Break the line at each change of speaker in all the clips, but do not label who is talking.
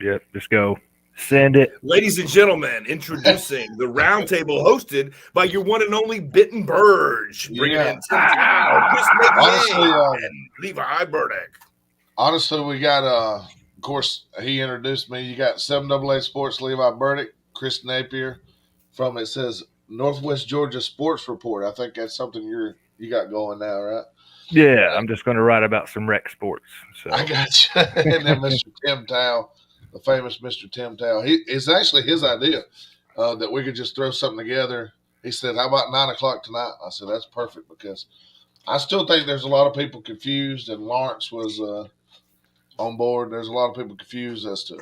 Yep. Just go. Send it.
Ladies and gentlemen, introducing the roundtable hosted by your one and only Bitten Burge, bringing
Yeah.
in Tim Tao, Chris Napier,
Honestly,
and Levi Burdick.
honestly, we got of course, he introduced me. You got 7AA Sports, Levi Burdick, Chris Napier from it says Northwest Georgia Sports Report. I think that's something you got going now, right?
Yeah, I'm just going to write about some rec sports.
I
So
got you. And then Mr. Tim Tao, the famous Mr. Tim Tao. It's actually his idea that we could just throw something together. He said, "How about 9 o'clock tonight?" I said, "That's perfect," because I still think there's a lot of people confused, and Lawrence was on board. There's a lot of people confused as to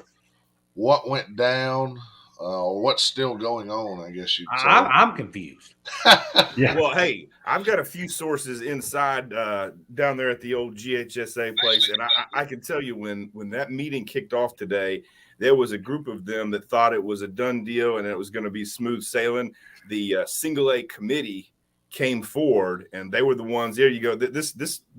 what went down or what's still going on, I guess you'd say.
I'm confused.
yeah,
Well, hey, I've got a few sources inside down there at the old GHSA place, and I can tell you when that meeting kicked off today, there was a group of them that thought it was a done deal and it was going to be smooth sailing. The single A committee came forward, and they were the ones. There you go. This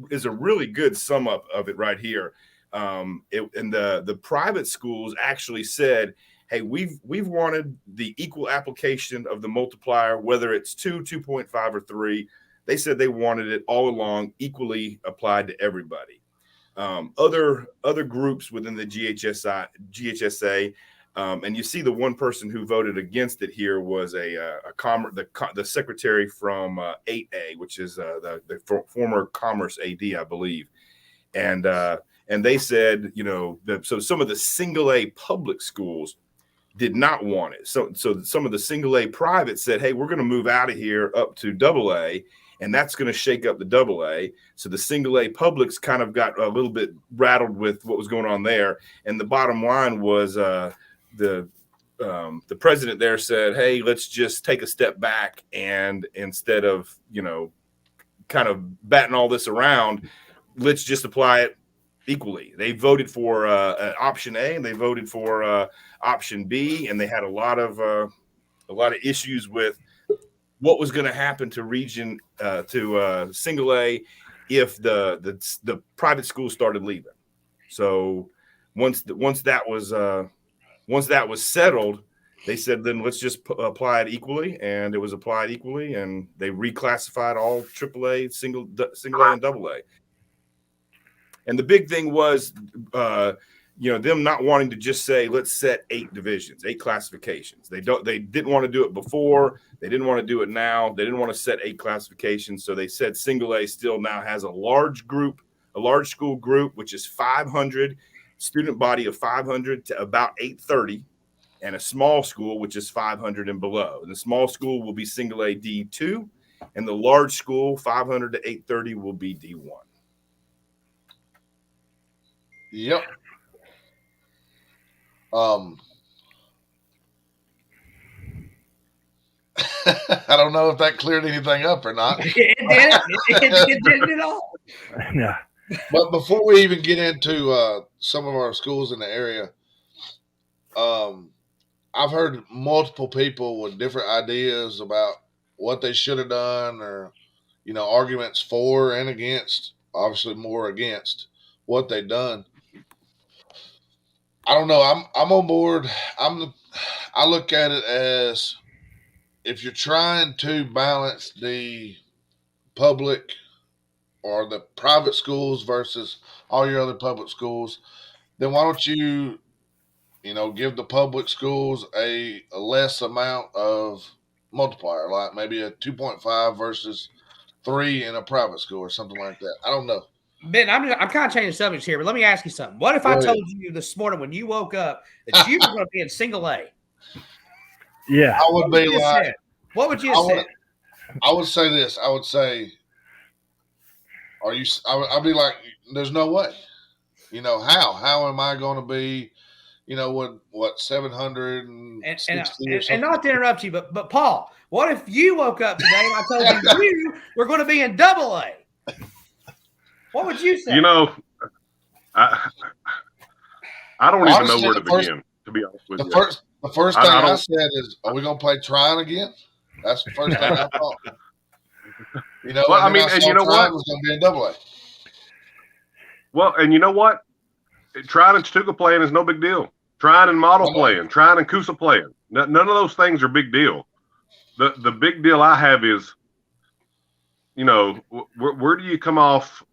is a really good sum up of it right here. And the private schools actually said, hey, we've wanted the equal application of the multiplier, whether it's 2, 2.5, or 3. They said they wanted it all along equally applied to everybody. Other groups within the GHSA, and you see the one person who voted against it here was the secretary from 8A, which is the former Commerce AD, I believe, and they said, so some of the single A public schools did not want it. So some of the single A private said, hey, we're going to move out of here up to double A, and that's going to shake up the double A. So the single A publics kind of got a little bit rattled with what was going on there. And the bottom line was the president there said, hey, let's just take a step back, and instead of, kind of batting all this around, let's just apply it equally. They voted for option A, and they voted for option B, and they had a lot of issues with what was going to happen to region to single A if the private schools started leaving. So once that was settled, they said then let's just apply it equally, and it was applied equally, and they reclassified all AAA, single A, and double A. And the big thing was, them not wanting to just say, let's set 8 divisions, 8 classifications. They didn't want to do it before. They didn't want to do it now. They didn't want to set 8 classifications. So they said single A still now has a large school group, which is 500, student body of 500 to about 830, and a small school, which is 500 and below. And the small school will be single A D2, and the large school, 500 to 830, will be D1.
Yep. I don't know if that cleared anything up or not.
It did at all.
yeah.
But before we even get into some of our schools in the area, I've heard multiple people with different ideas about what they should have done, or arguments for and against. Obviously, more against what they've done. I don't know. I'm on board. I look at it as, if you're trying to balance the public or the private schools versus all your other public schools, then why don't you, give the public schools a less amount of multiplier, like maybe a 2.5 versus 3 in a private school or something like that. I don't know.
Ben, I'm kind of changing subjects here, but let me ask you something. What if I told you this morning when you woke up that you were going to be in single A?
Yeah.
I would be like,
what would you have said?
I would say this. I would say, I'd be like, there's no way. How am I going to be, what 760 or something?
And not to interrupt you, but Paul, what if you woke up today and I told you were going to be in double A? What would you say?
I don't even know where to begin, to be honest with you.
The first thing I said is, are we going to play trying again? That's the first thing I thought.
Well, I mean, and you know what?
Was going to be in double A.
Well, and you know what? Trying and Stuka playing is no big deal. Trine and Model playing, Trine and Coosa playing. None of those things are big deal. The big deal I have is, where do you come off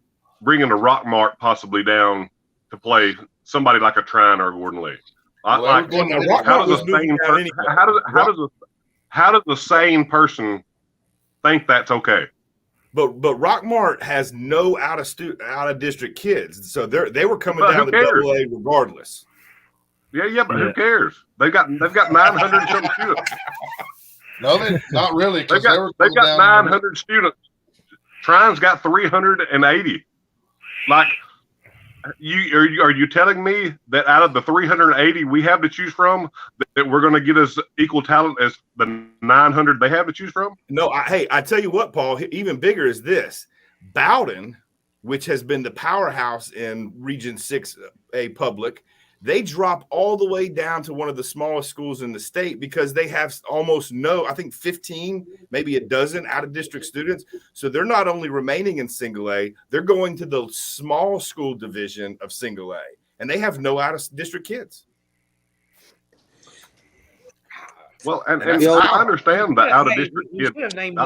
bringing a Rock Mart possibly down to play somebody like a Trine or a Gordon Lee? How does a sane person think that's okay?
But Rockmart has no out of district kids, so they were coming down to AA regardless.
Yeah, but who cares? They've got 900 something students.
No, not really.
They've got 900 students. Trine's got 380. Like, are you telling me that out of the 380 we have to choose from, that we're going to get as equal talent as the 900 they have to choose from?
No, I tell you what, Paul. Even bigger is this: Bowden, which has been the powerhouse in Region 6A public. They drop all the way down to one of the smallest schools in the state because they have almost I think 15, maybe a dozen out of district students. So they're not only remaining in single A, they're going to the small school division of single A, and they have no out of district kids.
Well, and I understand the out of district kids.
We should have named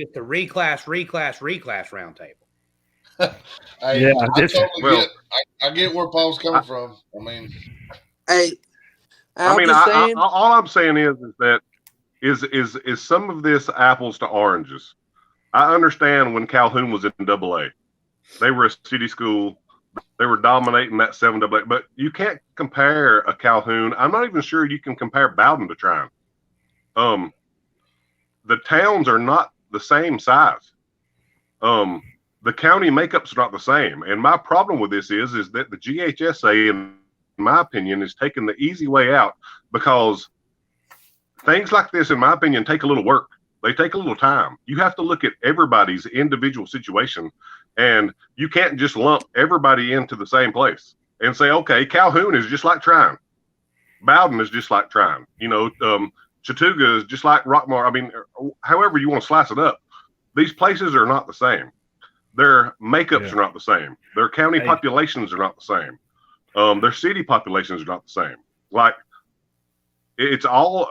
it the reclass roundtable.
Hey, I get where Paul's coming from. I mean,
all I'm saying is that is some of this apples to oranges. I understand when Calhoun was in AA, they were a city school, they were dominating that 7AA, but you can't compare a Calhoun. I'm not even sure you can compare Bowden to Trine. The towns are not the same size. The county makeup's not the same. And my problem with this is that the GHSA, in my opinion, is taking the easy way out, because things like this, in my opinion, take a little work. They take a little time. You have to look at everybody's individual situation, and you can't just lump everybody into the same place and say, okay, Calhoun is just like Trine. Bowden is just like Trine. Chattooga is just like Rockmart. I mean, however you want to slice it up. These places are not the same. Their makeups are not the same. Their county populations are not the same. Their city populations are not the same. Like, it's all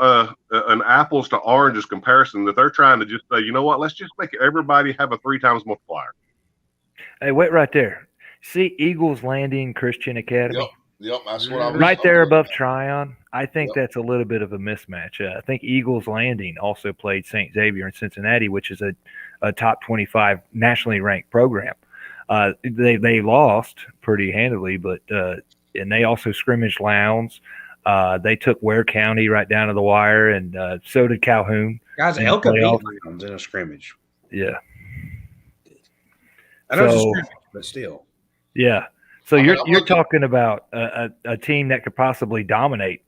an apples to oranges comparison that they're trying to just say, you know what, let's just make everybody have a 3 times multiplier.
Hey, wait right there. See Eagles Landing Christian Academy?
Yep, that's what I was
right there above Tryon. I think that's a little bit of a mismatch. I think Eagles Landing also played St. Xavier in Cincinnati, which is a top 25 nationally ranked program. They lost pretty handily, but and they also scrimmaged Lowndes. They took Ware County right down to the wire, and so did Calhoun.
Guys, Elka beat Lowndes in a scrimmage.
Yeah.
I know it's a scrimmage, but still.
Yeah. So you're talking about a team that could possibly dominate.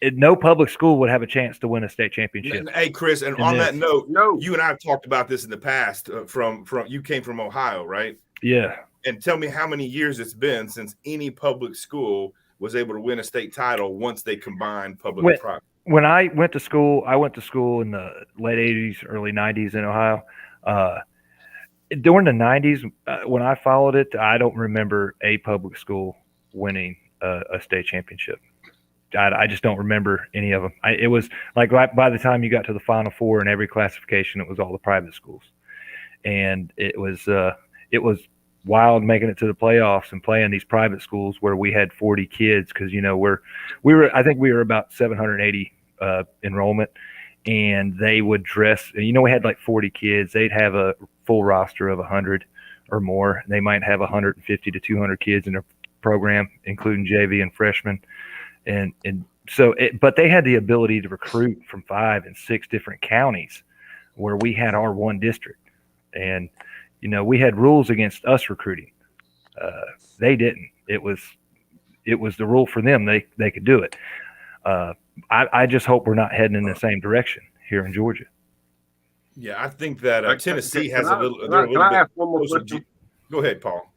No public school would have a chance to win a state championship.
Hey, Chris, and on that note, you and I have talked about this in the past. From you came from Ohio, right?
Yeah.
And tell me how many years it's been since any public school was able to win a state title once they combined public and private.
When I went to school in the late 80s, early 90s in Ohio. During the 90s, when I followed it, I don't remember a public school winning a state championship. I just don't remember any of them. It was like right by the time you got to the Final Four in every classification, it was all the private schools, and it was wild making it to the playoffs and playing these private schools where we had 40 kids because I think we were about 780 enrollment, and they would dress. We had like 40 kids. They'd have a full roster of 100 or more. They might have 150 to 200 kids in their program, including JV and freshmen. And so, but they had the ability to recruit from 5 and 6 different counties where we had our one district. And, we had rules against us recruiting. They didn't. It was the rule for them. They could do it. I just hope we're not heading in the same direction here in Georgia.
Yeah, I think that Tennessee has a little.
Can I ask one more question?
Go ahead, Paul.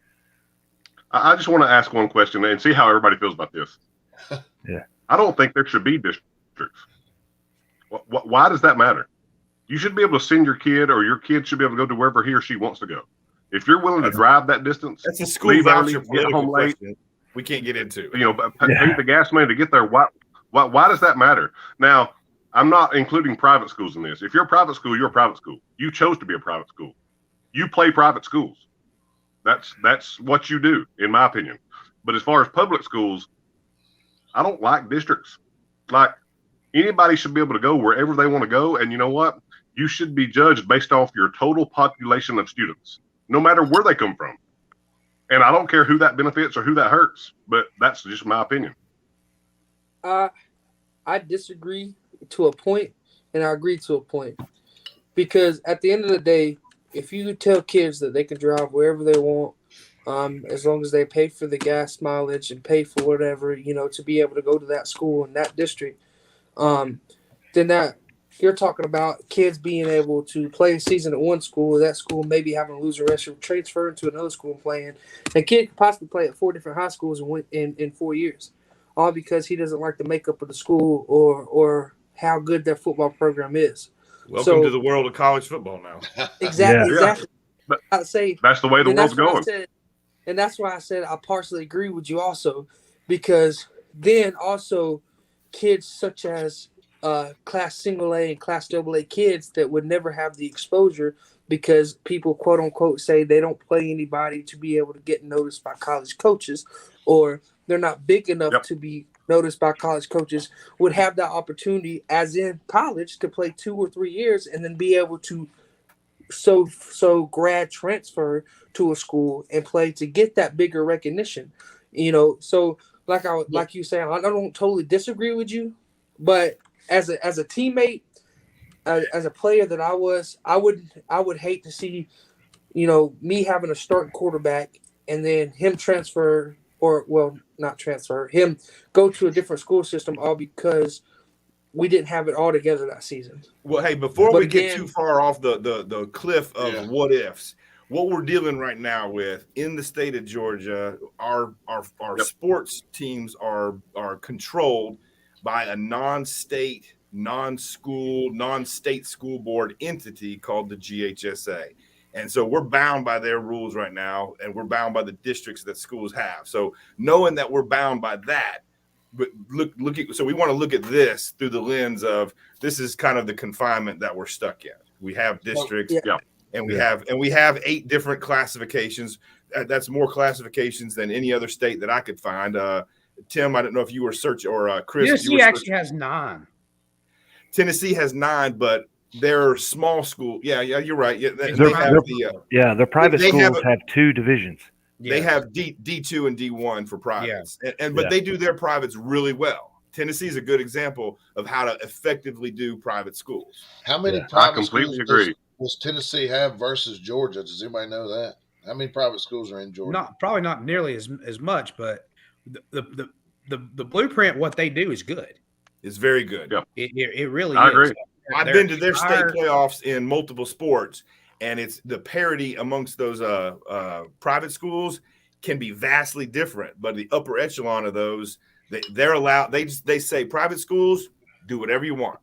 I just want to ask one question and see how everybody feels about this.
Yeah,
I don't think there should be districts. Why does that matter? You should be able to send your kid, or your kid should be able to go to wherever he or she wants to go. If you're willing to drive that distance,
that's a school voucher political question. we can't get into.
Pay the gas money to get there. Why does that matter? Now, I'm not including private schools in this. If you're a private school, you're a private school. You chose to be a private school. You play private schools. That's what you do, in my opinion. But as far as public schools, I don't like districts. Like, anybody should be able to go wherever they want to go. And you know what? You should be judged based off your total population of students, no matter where they come from. And I don't care who that benefits or who that hurts, but that's just my opinion.
I disagree to a point, and I agree to a point. Because at the end of the day, if you tell kids that they can drive wherever they want, as long as they pay for the gas mileage and pay for whatever, to be able to go to that school in that district, then that you're talking about kids being able to play a season at one school, that school maybe having to lose a rest, transfer to another school and playing. A kid could possibly play at 4 different high schools in 4 years, all because he doesn't like the makeup of the school or how good their football program is.
Welcome to the world of college football now.
Exactly.
But
I'd say
that's the way the world's going.
And that's why I said I partially agree with you also, because then also kids such as class single A and class double A kids that would never have the exposure because people quote unquote say they don't play anybody to be able to get noticed by college coaches, or they're not big enough to be noticed by college coaches, would have that opportunity as in college to play 2 or 3 years and then be able to so grad transfer to a school and play to get that bigger recognition. So like you say, I don't totally disagree with you, but as a teammate, as a player that I would hate to see, me having a starting quarterback and then him transfer not transfer, him go to a different school system all because we didn't have it all together that season.
Well, hey, before we get too far off the cliff of what ifs, what we're dealing right now with in the state of Georgia, our sports teams are controlled by a non-state, non-state school board entity called the GHSA. And so we're bound by their rules right now, and we're bound by the districts that schools have. So knowing that we're bound by that, but so we want to look at this through the lens of this is kind of the confinement that we're stuck in. We have districts, and we have 8 different classifications. That's more classifications than any other state that I could find. Tim, I don't know if you were searching, or Chris.
Tennessee actually has 9.
Tennessee has 9, but they're small school. Yeah, you're right. Yeah,
their private schools have 2 divisions.
They have D2 and D1 for privates, but they do their privates really well. Tennessee is a good example of how to effectively do private schools.
How many private schools does Tennessee have versus Georgia? Does anybody know that? How many private schools are in Georgia?
Probably not nearly as much, but the blueprint, what they do is good.
It's very good.
Yeah.
It really
I
is.
agree.
I've been to their state playoffs in multiple sports, and it's the parity amongst those private schools can be vastly different. But the upper echelon of those, they're allowed. They say private schools do whatever you want,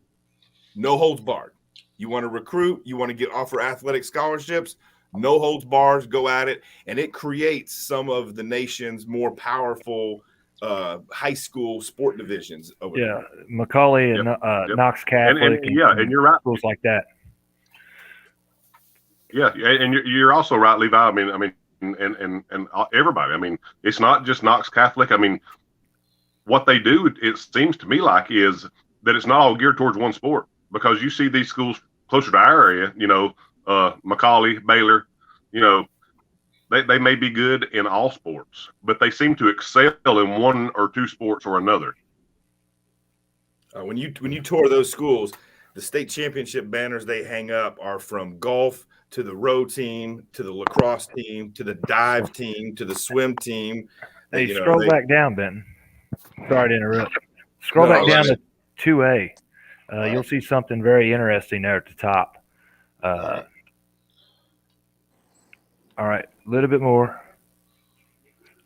no holds barred. You want to recruit, you want to offer athletic scholarships, no holds bars, go at it, and it creates some of the nation's more powerful high school sport divisions over there.
Macaulay and Knox Catholic,
and you're right.
Schools like that.
Yeah, and you're also right, Levi. I mean, and everybody. I mean, it's not just Knox Catholic. I mean, what they do, it seems to me like, is that it's not all geared towards one sport, because you see these schools closer to our area. Macaulay, Baylor. They may be good in all sports, but they seem to excel in 1 or 2 sports or another.
When you tour those schools, the state championship banners they hang up are from golf to the row team, to the lacrosse team, to the dive team, to the swim team.
Hey, scroll back down, Ben. Sorry to interrupt. Scroll back down to 2A. You'll see something very interesting there at the top. All right, a little bit more.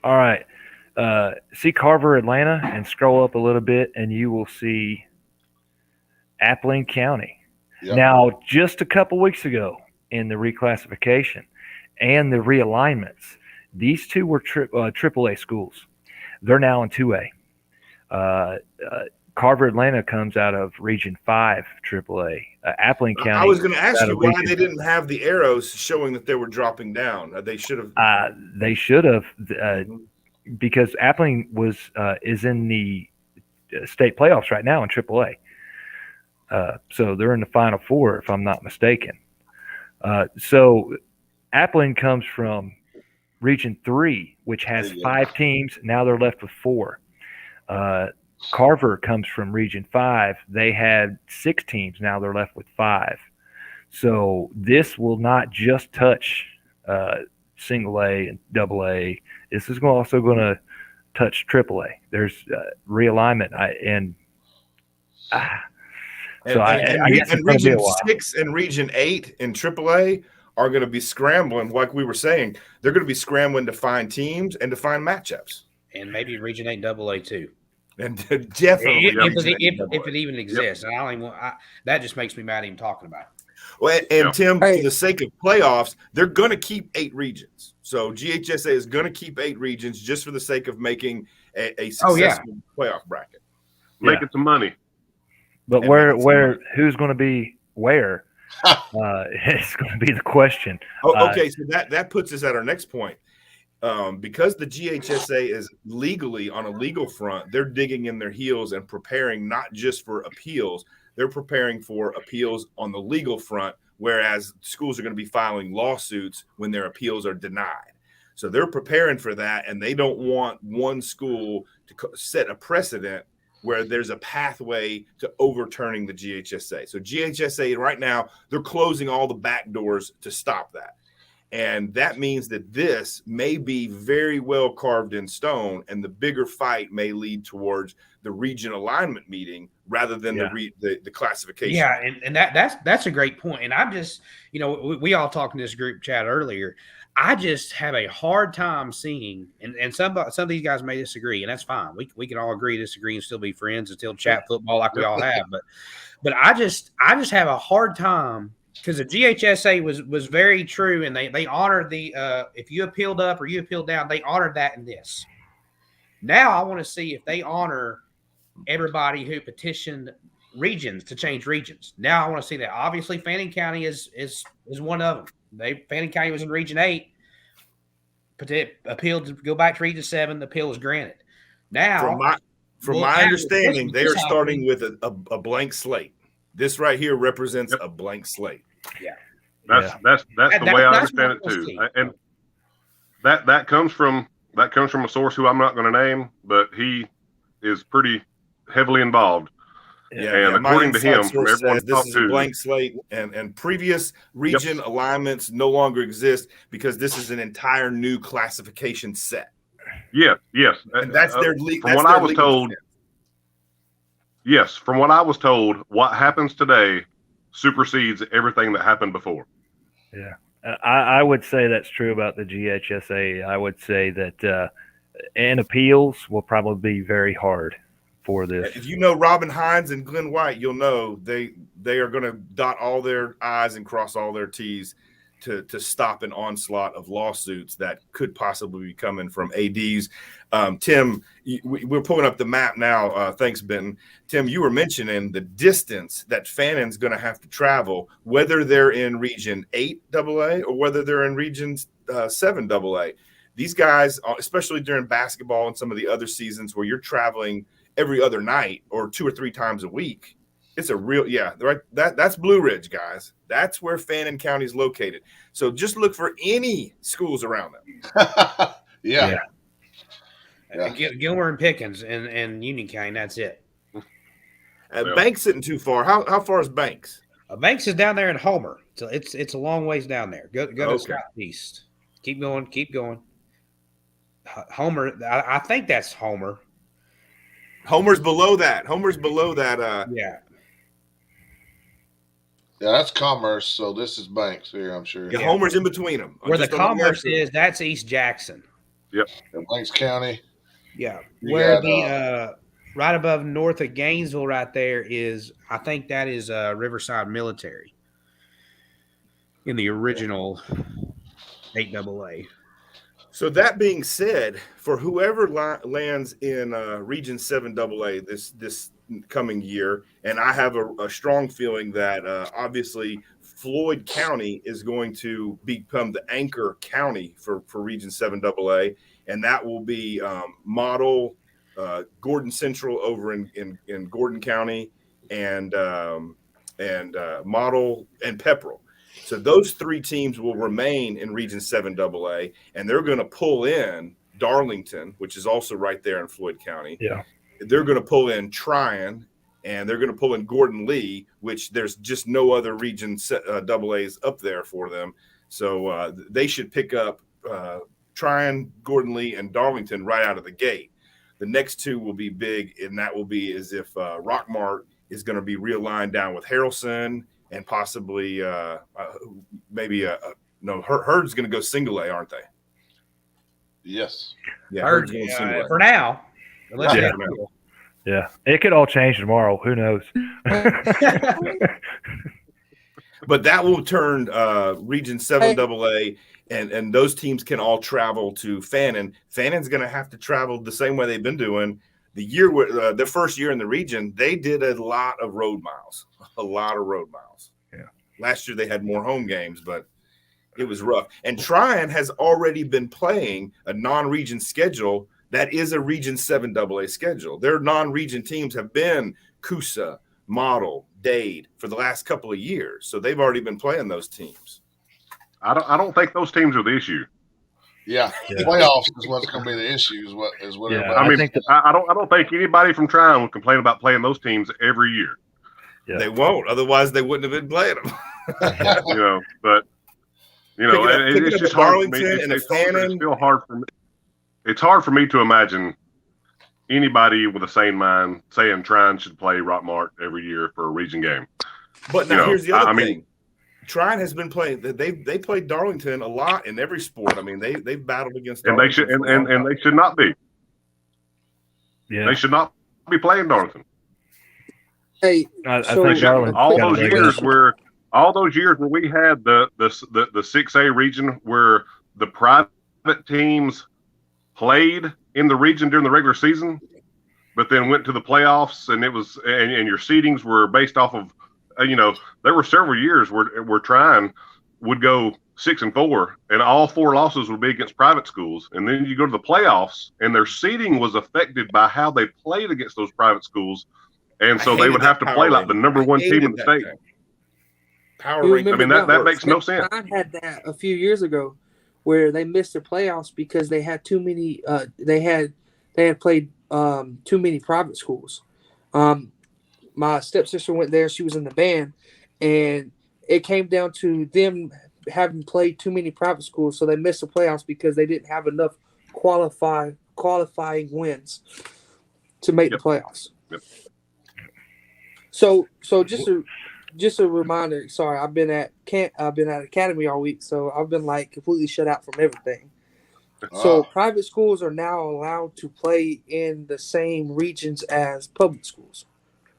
All right. See Carver, Atlanta, and scroll up a little bit, and you will see Appling County. Yep. Now, just a couple weeks ago in the reclassification and the realignments, these 2 were AAA schools. They're now in 2A. Uh, uh, Carver Atlanta comes out of Region 5 AAA. Appling
I
County
was going to ask
out
you
of
why
Region.
they didn't have the arrows showing that they were dropping down. They should have.
They should have,
Mhm.
because Appling is in the state playoffs right now in AAA. So they're in the Final Four, if I'm not mistaken. So Appling comes from Region 3, which has
There you go.
5 teams. Now they're left with 4. Uh, Carver comes from Region 5. They had 6 teams. Now they're left with 5. So this will not just touch single A and double A. This is also going to touch triple A. There's realignment. So I guess it's going to be a
Region
while.
6 and Region 8 in AAA are going to be scrambling, like we were saying. They're going to be scrambling to find teams and to find matchups.
And maybe Region 8 Double A too.
And definitely
if it even exists. And I don't even that just makes me mad even talking about it.
Well, and Tim,
Hey.
for the sake of playoffs, they're going to keep 8 regions. So GHSA is going to keep 8 regions just for the sake of making a successful playoff bracket.
Making some money.
But
And
who's going to be where? It's going to be the question.
Okay, so that puts us at our next point. Because the GHSA is legally on a legal front, they're digging in their heels and preparing not just for appeals, they're preparing for appeals on the legal front, whereas schools are going to be filing lawsuits when their appeals are denied. So they're preparing for that, and they don't want one school to set a precedent where there's a pathway to overturning the GHSA. So GHSA right now, they're closing all the back doors to stop that. And that means that this may be very well carved in stone, and the bigger fight may lead towards the region alignment meeting rather than the classification.
Yeah, and that's a great point. And I'm just, we all talked in this group chat earlier. I just have a hard time seeing, and some of these guys may disagree, and that's fine. We can all agree, disagree, and still be friends and still chat football like we all have. But I just have a hard time. Because the GHSA was very true, and they honored the if you appealed up or you appealed down, they honored that in this. Now I want to see if they honor everybody who petitioned regions to change regions. Now I want to see that. Obviously, Fannin County is one of them. Fannin County was in Region 8, appealed to go back to Region 7. The appeal was granted. Now,
from my understanding, they are starting with a blank slate. This right here represents a blank slate.
Yeah,
that's the way I understand it too, and that comes from a source who I'm not going to name, but he is pretty heavily involved.
Yeah,
and according to him, from everyone
this is a blank slate, and previous region alignments no longer exist because this is an entire new classification set.
Yes,
and that's their legal.
From what I was told. Yes, from what I was told, what happens today supersedes everything that happened before.
Yeah, I would say that's true about the GHSA. I would say that and appeals will probably be very hard for this.
If you know Robin Hines and Glenn White, you'll know they are going to dot all their I's and cross all their T's to stop an onslaught of lawsuits that could possibly be coming from ADs. Tim, we're pulling up the map now. Thanks, Benton. Tim, you were mentioning the distance that Fannin's going to have to travel, whether they're in Region 8 AA or whether they're in Region 7 AA. These guys, especially during basketball and some of the other seasons where you're traveling every other night or 2 or 3 times a week, it's a real, right. That's Blue Ridge, guys. That's where Fannin County is located. So just look for any schools around them.
Yeah.
Gilmer and Pickens and Union County. That's it.
Banks isn't too far. How far is Banks?
Banks is down there in Homer. So it's a long ways down there. Go to southeast. Keep going. Homer. I think that's Homer.
Homer's below that.
Yeah, that's Commerce. So this is Banks here, I'm sure.
Yeah, Homer's in between them.
Where the Commerce is, that's East Jackson.
Yep.
In Banks County.
Yeah. Where the right above north of Gainesville right there is, I think that is Riverside Military in the original 8AA.
So that being said, for whoever lands in Region 7 AA this coming year, and I have a strong feeling that obviously Floyd County is going to become the anchor county for Region 7 AA, and that will be Model, Gordon Central over in Gordon County, and Model and Pepperell. So those three teams will remain in Region 7 AA, and they're going to pull in Darlington, which is also right there in Floyd County.
Yeah.
They're going to pull in Tryon, and they're going to pull in Gordon Lee, which there's just no other Region AAs up there for them. So they should pick up Tryon, Gordon Lee, and Darlington right out of the gate. The next two will be big, and that will be as if Rockmart is going to be realigned down with Harrelson, and possibly maybe no, Herd's going to go single A, aren't they?
Yes.
Yeah,
Herd's
going single A.
for now. Unless
Yeah. Yeah, it could all change tomorrow. Who knows?
But that will turn Region 7 AA, and those teams can all travel to Fannin. Fannon's going to have to travel the same way they've been doing. The first year in the region, they did a lot of road miles.
Yeah.
Last year they had more home games, but it was rough. And Tryon has already been playing a non-region schedule that is a Region 7 AA schedule. Their non-region teams have been Coosa, Model, Dade for the last couple of years. So they've already been playing those teams.
I don't think those teams are the issue.
Yeah, playoffs is what's going to be the issue. Is what
Yeah,
everybody.
I mean,
think that-
I don't think anybody from Tryon would complain about playing those teams every year.
Yeah.
They won't. Otherwise, they wouldn't have been playing them.
You know, but you know,
Picking
it's
up
just
a
hard for me.
Darlington and a
It's
Fannin.
still hard for me. It's hard for me to imagine anybody with a sane mind saying Tryon should play Rockmart every year for a region game.
But now
You know,
here's the other
I mean-
thing. Tryon has been playing. They played Darlington a lot in every sport. I mean, they've battled against
And they
Darlington
should
for a long
and
time.
they should not be.
Yeah,
They should not be playing Darlington.
Hey,
I
So-
think Darlington's
all
got
those
a
years
better-
where we had the 6A region where the private teams played in the region during the regular season, but then went to the playoffs, and it was and your seedings were based off of there were several years where Tryon would go 6-4, and all 4 losses would be against private schools, and then you go to the playoffs, and their seeding was affected by how they played against those private schools. And so they would have to play like the number 1 team in the state.
Power
You
ranking.
remember
I mean, that
works.
makes no sense.
I had that a few years ago, where they missed the playoffs because they had too many. They had played too many private schools. My stepsister went there; she was in the band, and it came down to them having played too many private schools, so they missed the playoffs because they didn't have enough qualifying wins to make the playoffs.
Yep.
So just a reminder. Sorry, I've been at academy all week, so I've been like completely shut out from everything. So private schools are now allowed to play in the same regions as public schools.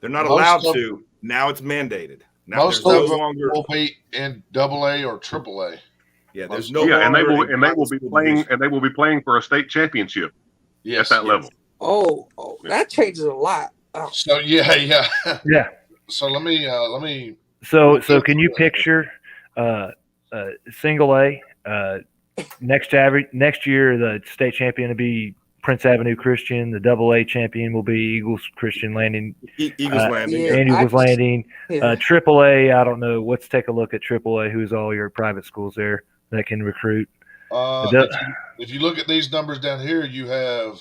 They're not
Most
allowed
of-
to. Now it's mandated. Now
Most
there's no
of them
longer.
will be in AA or AAA.
Yeah, there's no.
Yeah, and they
longer
will
a
be
private
playing
division.
and they will be playing for a state championship
Yes,
at that level.
Oh, that changes a lot. Oh,
So yeah.
Yeah.
So let me.
So can you picture single A next year the state champion will be Prince Avenue Christian, the AA champion will be Eagles Christian Landing,
Eagles Landing.
yeah.
and Eagles Landing.
yeah.
AAA, I don't know. Let's take a look at AAA. Who's all your private schools there that can recruit?
If you look at these numbers down here, you have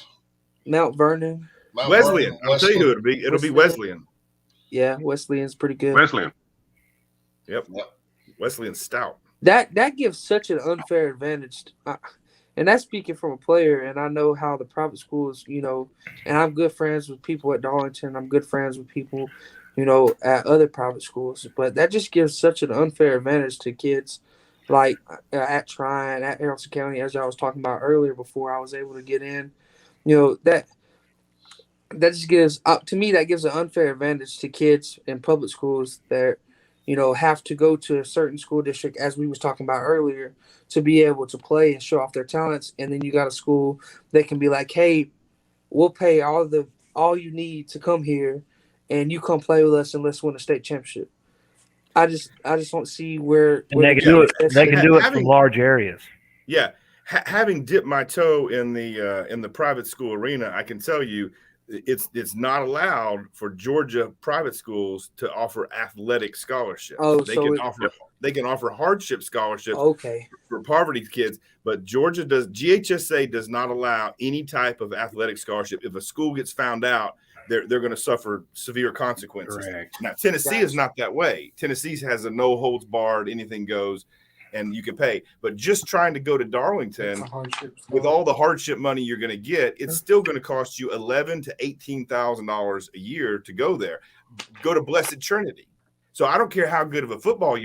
Mount Vernon.
Mount
Wesleyan.
Vernon,
I'll tell you who
Wesleyan.
it'll be. Wesleyan.
Yeah, Wesleyan's pretty good.
Wesleyan.
Yep. Wesleyan's stout.
That gives such an unfair advantage. And that's speaking from a player, and I know how the private schools, and I'm good friends with people at Darlington. I'm good friends with people, at other private schools. But that just gives such an unfair advantage to kids like at Tryon, at Harrelson County, as y'all was talking about earlier before I was able to get in. That just gives, to me, that gives an unfair advantage to kids in public schools that have to go to a certain school district, as we was talking about earlier, to be able to play and show off their talents. And then you got a school that can be like, hey, we'll pay all you need to come here, and you come play with us and let's win a state championship. I just don't see where
And they
the
can do it.
GHSA
They can do it from
Having-
large areas.
Yeah, having dipped my toe in the private school arena, I can tell you it's not allowed for Georgia private schools to offer athletic scholarships.
Oh,
They can offer hardship scholarships
Okay.
for poverty kids, but GHSA does not allow any type of athletic scholarship. If a school gets found out, they're going to suffer severe consequences.
Correct.
Now, Tennessee is not that way. Tennessee has a no holds barred, anything goes, and you can pay. But just trying to go to Darlington with all the hardship money you're going to get, it's still going to cost you $11,000 to $18,000 a year to go there. Go to Blessed Trinity. So I don't care how good of a football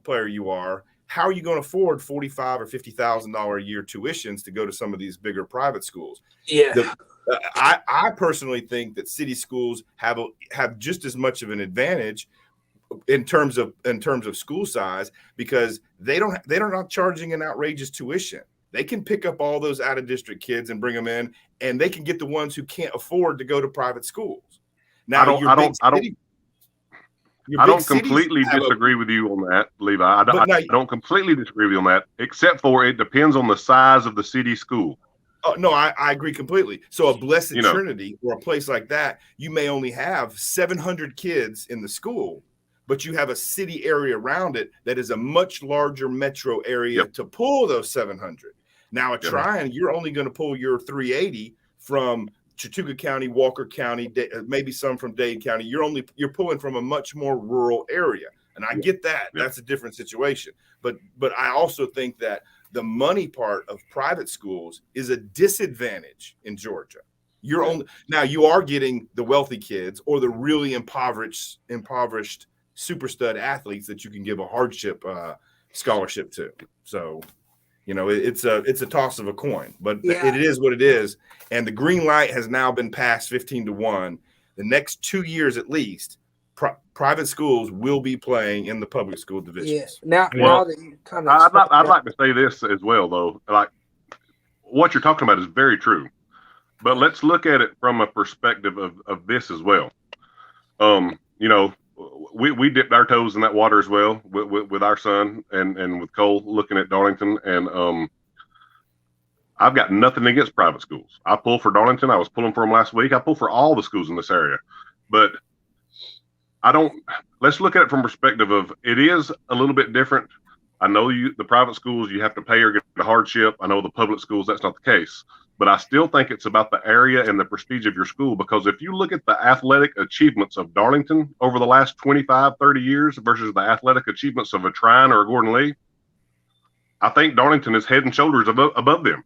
player you are. How are you going to afford $45,000 or $50,000 a year tuitions to go to some of these bigger private schools?
Yeah.
I personally think that city schools have just as much of an advantage in terms of school size, because they're not charging an outrageous tuition. They can pick up all those out of district kids and bring them in, and they can get the ones who can't afford to go to private schools. Now,
I don't completely disagree with you on that, Levi. I don't completely disagree with you on that, except for it depends on the size of the city school.
Oh, no, I agree completely. So a Blessed Trinity or a place like that, you may only have 700 kids in the school, but you have a city area around it that is a much larger metro area to pull those 700. Now, a Tryon, you're only going to pull your 380 from Chattooga County, Walker County, maybe some from Dade County. You're pulling from a much more rural area, and I get that. That's a different situation. But I also think that the money part of private schools is a disadvantage in Georgia. Now you are getting the wealthy kids or the really impoverished super stud athletes that you can give a hardship scholarship to. So, it's a toss of a coin, but it is what it is. And the green light has now been passed 15-1. The next 2 years at least, private schools will be playing in the public school divisions.
Yeah. Now that you kind of,
I'd like to say this as well, though. Like, what you're talking about is very true, but let's look at it from a perspective of this as well. We dipped our toes in that water as well with our son and with Cole looking at Darlington, and I've got nothing against private schools. I pull for Darlington. I was pulling for them last week. I pull for all the schools in this area, but let's look at it from perspective of it is a little bit different. I know the private schools, you have to pay or get a hardship. I know the public schools, that's not the case. But I still think it's about the area and the prestige of your school, because if you look at the athletic achievements of Darlington over the last 25, 30 years versus the athletic achievements of a Tryon or a Gordon Lee, I think Darlington is head and shoulders above them.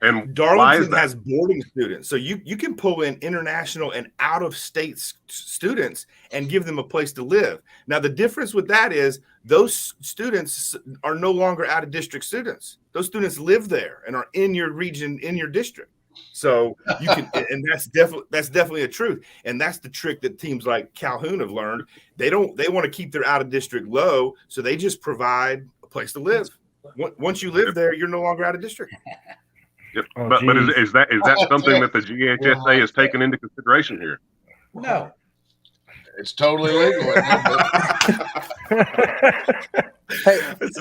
And
Darlington has boarding students. So you can pull in international and out-of-state students and give them a place to live. Now, the difference with that is those students are no longer out-of-district students. Those students live there and are in your region, in your district. So you can, and that's definitely a truth. And that's the trick that teams like Calhoun have learned. They want to keep their out-of-district low, so they just provide a place to live. Once you live there, you're no longer out-of-district.
Yep. But is that something that the GHSA has taken into consideration here?
No,
it's totally legal.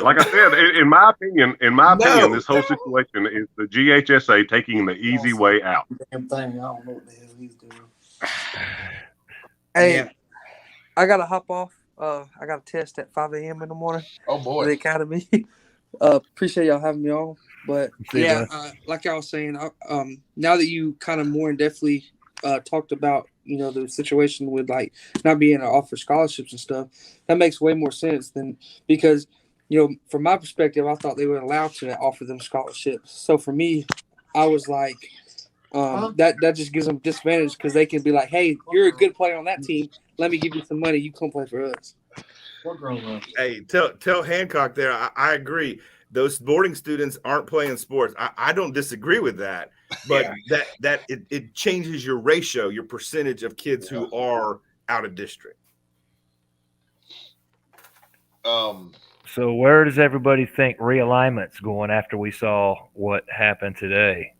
Like I said, in my opinion, this whole situation is the GHSA taking the easy way out.
Damn thing, I don't know what the hell he's doing.
Hey, I gotta hop off. I got a test at 5 a.m. in the morning.
Oh
For
boy!
the academy. Appreciate y'all having me on. But like I was saying, now that you kind of more in depthly talked about, the situation with like not being able to offer scholarships and stuff, that makes way more sense than, because, from my perspective, I thought they were allowed to offer them scholarships. So for me, I was like, that just gives them disadvantage, because they can be like, hey, you're a good player on that team. Let me give you some money. You come play for us.
Hey, tell Hancock there. I agree. Those boarding students aren't playing sports. I don't disagree with that, but that it changes your ratio, your percentage of kids who are out of district.
So where does everybody think realignment's going after we saw what happened today?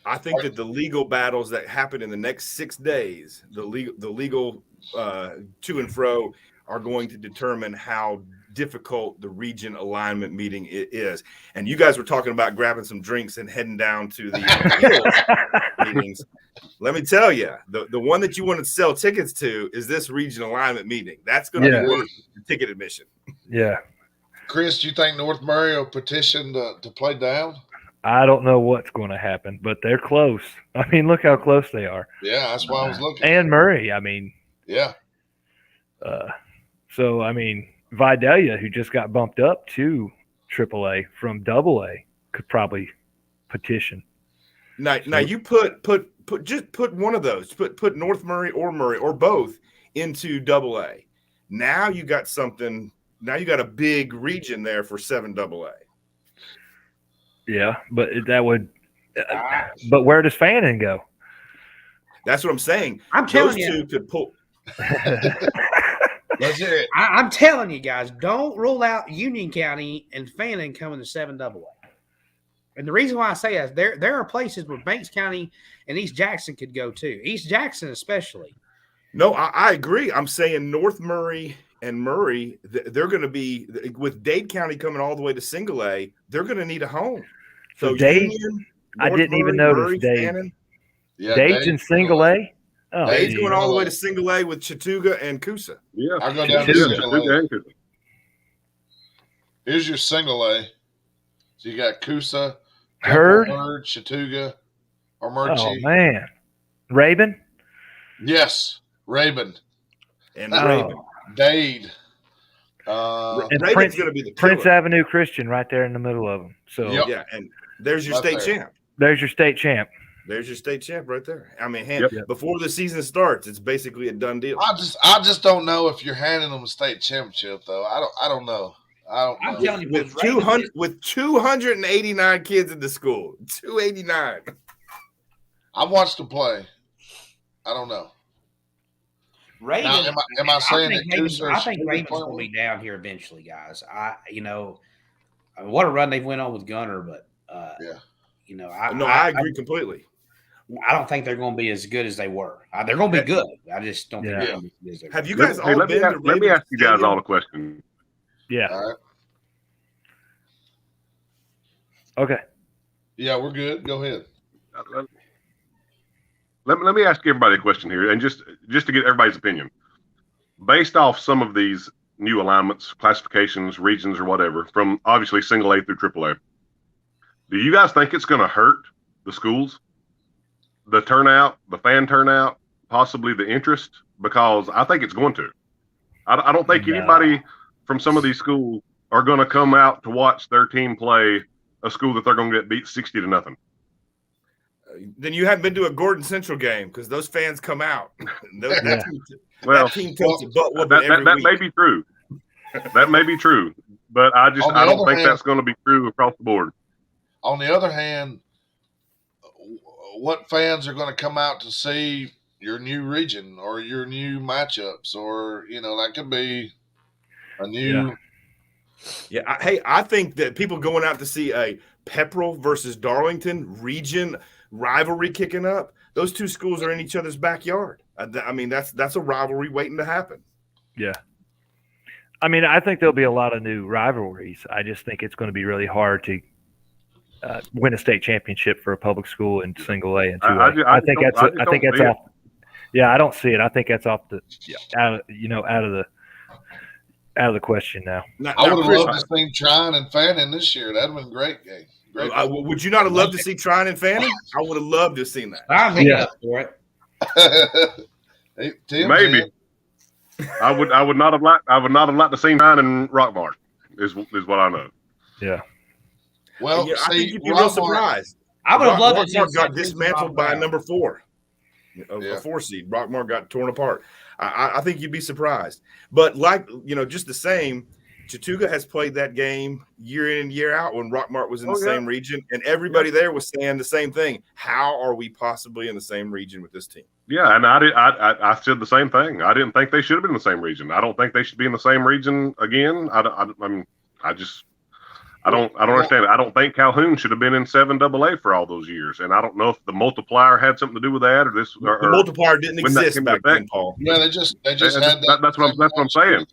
I think that the legal battles that happen in the next 6 days, the legal to and fro, are going to determine how difficult the region alignment meeting is. And you guys were talking about grabbing some drinks and heading down to the appeals meetings. Let me tell you, the one that you want to sell tickets to is this region alignment meeting. That's going to be worth the ticket admission.
Yeah.
Chris, do you think North Murray will petition to play down?
I don't know what's going to happen, but they're close. I mean, look how close they are.
Yeah, that's why I was looking.
And Murray, I mean.
Yeah.
So, I mean, Vidalia, who just got bumped up to AAA from AA, could probably petition.
Now you put one of those. Put North Murray or both into AA. Now you got something. Now you got a big region there for 7 AA.
Yeah, but that would. But where does Fannin go?
That's what I'm saying.
I'm telling
Those
you.
two could pull.
That's it.
I'm telling you guys, don't rule out Union County and Fannin coming to 7 AA. And the reason why I say that is there are places where Banks County and East Jackson could go too. East Jackson especially.
No, I agree. I'm saying North Murray and Murray, they're going to be, with Dade County coming all the way to single A, they're going to need a home.
So Dade,
Union,
I didn't even notice Dade.
Fannin.
Yeah,
Dade's in single A? Oh,
Dade's going all the way to single A with Chattooga and Coosa.
Yeah,
I'll go down to single A. Here's your single A. So you got Coosa,
Herd,
Chattooga, or
oh
Murchie.
man, Rabin.
Yes, Rabin,
And
Dade.
And
Rabin's going to be the
Prince
killer.
Avenue Christian right there in the middle of them. So
Yep.
Yeah, and there's your
Right
state
there.
champ.
there's your state champ.
There's your state champ right there. I mean,
Yep.
before the season starts, it's basically a done deal.
I just don't know if you're handing them a state championship though. I don't know.
I'm telling you,
With 289 kids in the school, 289.
I've watched them play. I don't know.
Raven,
Now, am I saying that Coosa or
I think
Chattooga
Ravens
playing
will
with
be down here eventually, guys. What a run they've went on with Gunner, but
No, I agree completely.
I don't think they're going to be as good as they were. They're going to be good. I just don't think
Yeah.
they're going to be as good as they were.
Have you guys all
let
been to
me
Ravens
ask you guys
Stadium?
all a question.
Yeah.
All right.
Okay.
Yeah, we're good. Go ahead.
Let me ask everybody a question here, and just to get everybody's opinion. Based off some of these new alignments, classifications, regions, or whatever, from obviously single A through AAA, do you guys think it's going to hurt the schools? The turnout, the fan turnout, possibly the interest? Because I think it's going to. I don't think anybody from some of these schools are going to come out to watch their team play a school that they're going to get beat 60-0.
Then you haven't been to a Gordon Central game because those fans come out.
Yeah.
That team takes a butt whooping every
that
week.
may be true. That may be true, but I don't think that's going to be true across the board.
On the other hand, what fans are going to come out to see your new region or your new matchups, or that could be a new.
Yeah, I think that people going out to see a Pepperell versus Darlington region rivalry kicking up, those two schools are in each other's backyard. I mean, that's a rivalry waiting to happen.
Yeah. I mean, I think there'll be a lot of new rivalries. I just think it's going to be really hard to win a state championship for a public school in single A and 2A. I think that's off. Yeah, I don't see it. I think that's off the out of the question now.
I would have loved to see Trine and Fannin this year. That'd have been a great game.
Would you not have loved to see Trine and Fannin? I would have loved to have seen that.
I'm up for it.
Hey, Tim,
Maybe.
man.
I would not have liked to see Trine and Rockmart is what I know.
Yeah.
Well,
I think you'd be real surprised.
I would have loved to see
Rockmart got
St.
dismantled
Vincent
by
Rock
number 4, a
Yeah.
4 seed. Rockmart got torn apart. I think you'd be surprised. But just the same, Chattooga has played that game year in and year out when Rockmart was in the
Oh, yeah.
same region, and everybody there was saying the same thing. How are we possibly in the same region with this team?
Yeah, and I said the same thing. I didn't think they should have been in the same region. I don't think they should be in the same region again. I don't understand it. I don't think Calhoun should have been in 7AA for all those years, and I don't know if the multiplier had something to do with that, or this.
The multiplier didn't exist back then, Paul.
Yeah, they just had that.
That's what I'm saying.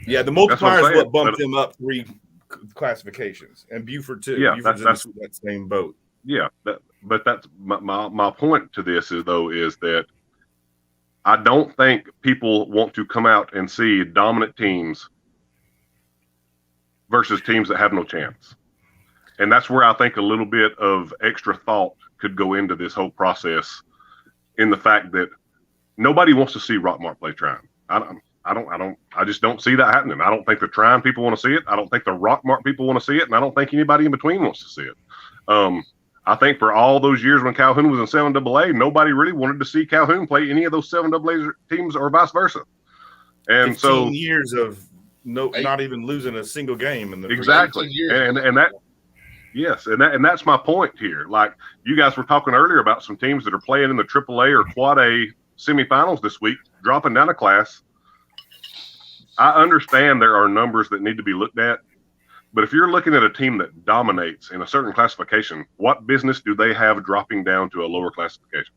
Yeah, the multiplier is what bumped
but,
them up 3 classifications, and Buford too.
Yeah,
Buford's in that same boat.
Yeah, but that's my point to this is that I don't think people want to come out and see dominant teams versus teams that have no chance. And that's where I think a little bit of extra thought could go into this whole process, in the fact that nobody wants to see Rockmart play Trine. I just don't see that happening. I don't think the Trine people want to see it. I don't think the Rockmart people want to see it. And I don't think anybody in between wants to see it. I think for all those years when Calhoun was in 7AA, nobody really wanted to see Calhoun play any of those 7AA teams or vice versa. And
15
so
years of not even losing a single game in the
exactly. And that, yes. And that's my point here. Like you guys were talking earlier about some teams that are playing in the AAA or Quad A semifinals this week, dropping down a class. I understand there are numbers that need to be looked at, but if you're looking at a team that dominates in a certain classification, what business do they have dropping down to a lower classification?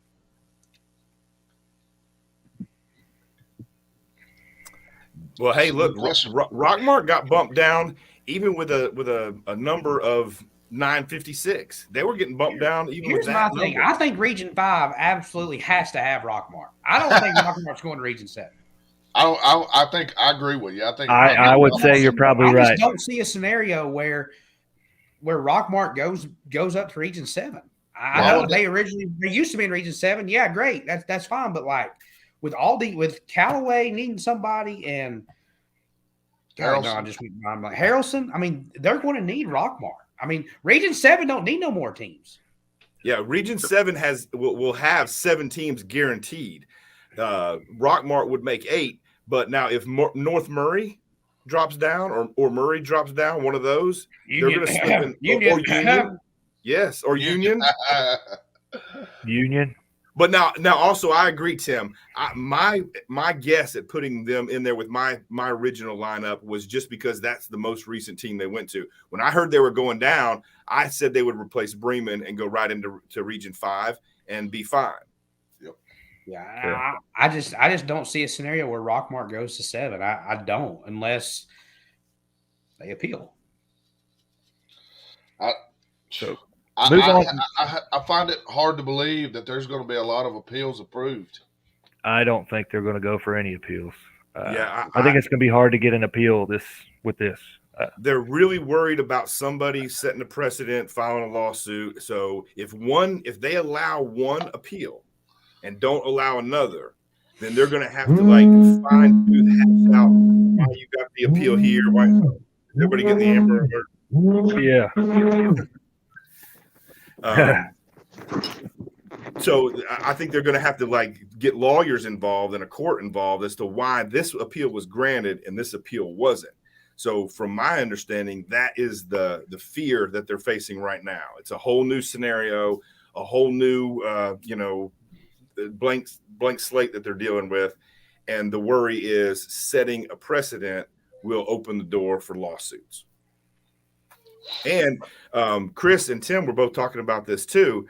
Well, hey, look, Rockmart got bumped down even with a number of 956. They were getting bumped down even
Here's
with that
my thing.
number.
I think Region 5 absolutely has to have Rockmart. I don't think Rockmart's going to Region 7.
I think I agree with you.
I would say you're probably right.
I just don't see a scenario where Rockmart goes up to Region 7. I know they used to be in Region 7. Yeah, great. That's fine. But like with Callaway needing somebody and Harrelson, I mean, they're going to need Rockmart. I mean, Region 7 don't need no more teams.
Yeah, Region 7 will have 7 teams guaranteed. Rockmart would make 8, but now if North Murray drops down or Murray drops down, one of those, they're going to slip in.
Union.
Or Union. Yes, or Union.
Union.
But now also I agree, Tim. My guess at putting them in there with my original lineup was just because that's the most recent team they went to. When I heard they were going down, I said they would replace Bremen and go right into Region 5 and be fine.
Yeah, I just don't see a scenario where Rockmart goes to 7. I don't, unless they appeal.
I find it hard to believe that there's going to be a lot of appeals approved.
I don't think they're going to go for any appeals.
I
think it's going to be hard to get an appeal with this.
They're really worried about somebody setting a precedent, filing a lawsuit. So if they allow one appeal and don't allow another, then they're going to have to fine tooth hash out why you got the appeal here, why everybody get the Amber Alert.
Yeah.
So I think they're going to have to get lawyers involved and a court involved as to why this appeal was granted and this appeal wasn't. So from my understanding, that is the fear that they're facing right now. It's a whole new scenario, a whole new blank slate that they're dealing with, and the worry is setting a precedent will open the door for lawsuits. And Chris and Tim were both talking about this too.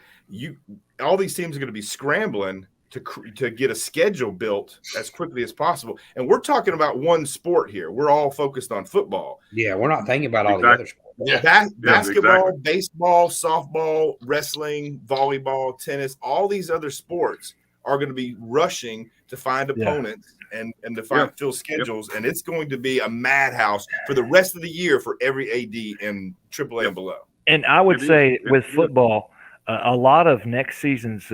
All these teams are going to be scrambling to get a schedule built as quickly as possible. And we're talking about one sport here. We're all focused on football.
Yeah, we're not thinking about all the other sports.
Yeah.
Basketball,
exactly.
baseball, softball, wrestling, volleyball, tennis, all these other sports are going to be rushing to find opponents and to fill schedules. And it's going to be a madhouse for the rest of the year for every AD in AAA and below.
And I would say with football, a lot of next season's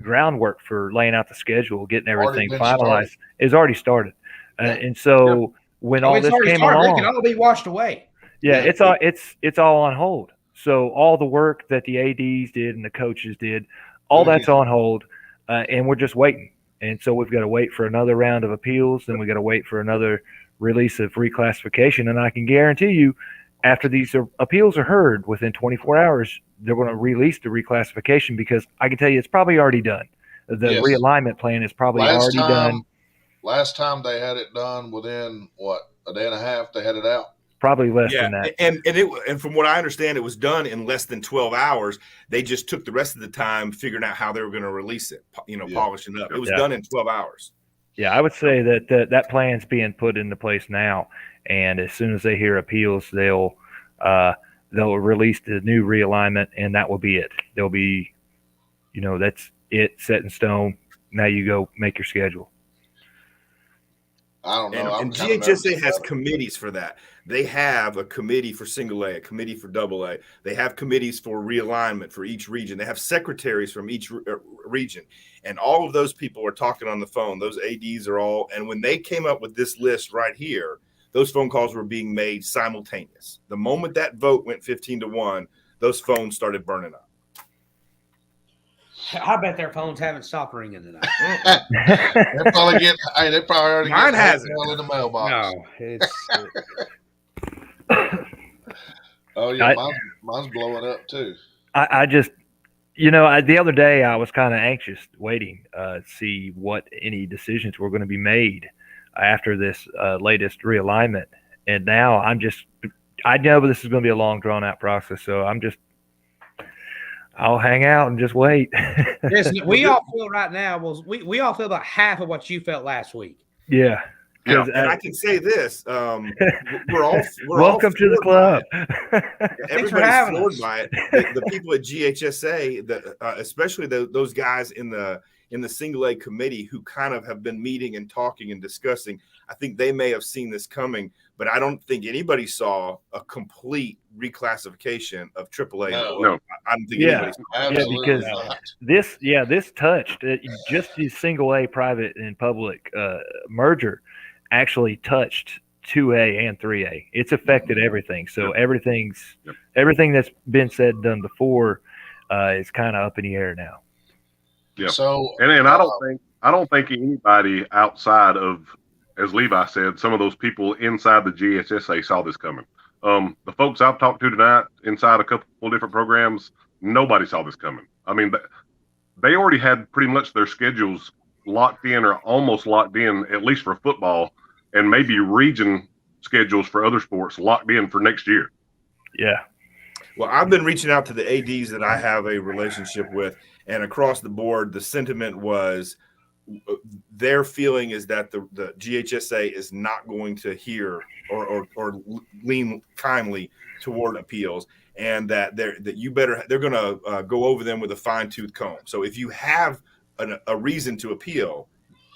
groundwork for laying out the schedule, getting everything finalized, is already started. And so when all this came along,
it can all be washed away.
Yeah, it's all on hold. So all the work that the ADs did and the coaches did, all that's on hold, and we're just waiting. And so we've got to wait for another round of appeals, then we got to wait for another release of reclassification, and I can guarantee you, after these appeals are heard within 24 hours, they're going to release the reclassification because I can tell you it's probably already done. The
Yes.
realignment plan is probably already done.
Last time they had it done within what, a day and a half, they had it out.
Probably less than that.
And from what I understand, it was done in less than 12 hours. They just took the rest of the time figuring out how they were going to release it, polishing up. It was done in 12 hours.
Yeah, I would say that plan's being put into place now, and as soon as they hear appeals, they'll release the new realignment, and that will be it. They'll be, that's it, set in stone. Now you go make your schedule.
I don't know.
And GHSA has committees for that. They have a committee for single A, a committee for double A. They have committees for realignment for each region. They have secretaries from each region. And all of those people are talking on the phone. Those ADs are all. And when they came up with this list right here, those phone calls were being made simultaneous. The moment that vote went 15-1, those phones started burning up.
I bet their phones haven't stopped ringing tonight.
They probably already
Mine hasn't
in the mailbox.
No, it's.
Oh yeah, mine's blowing up too.
I just, the other day I was kind of anxious, waiting to see what any decisions were going to be made after this latest realignment, and now I know this is going to be a long, drawn out process, so I'll hang out and just wait.
Listen, we all feel right now. We all feel about half of what you felt last week.
Yeah.
And I can say this: we're all
welcome to the club.
Everybody's floored by it. The people at GHSA, especially those guys in the single A committee who kind of have been meeting and talking and discussing, I think they may have seen this coming, but I don't think anybody saw a complete reclassification of AAA.
No.
I don't think anybody saw it.
Because this touched just the single A private and public merger actually touched 2A and 3A. It's affected everything. So everything that's been said and done before is kind of up in the air now.
Yeah. So and I don't think anybody outside of, as Levi said, some of those people inside the GHSA saw this coming. The folks I've talked to tonight inside a couple of different programs, nobody saw this coming. I mean, they already had pretty much their schedules locked in or almost locked in, at least for football, and maybe region schedules for other sports locked in for next year.
Yeah.
Well, I've been reaching out to the ADs that I have a relationship with, and across the board, the sentiment was their feeling is that the GHSA is not going to hear or lean kindly toward appeals, and that they're going to go over them with a fine-tooth comb. So if you have a reason to appeal,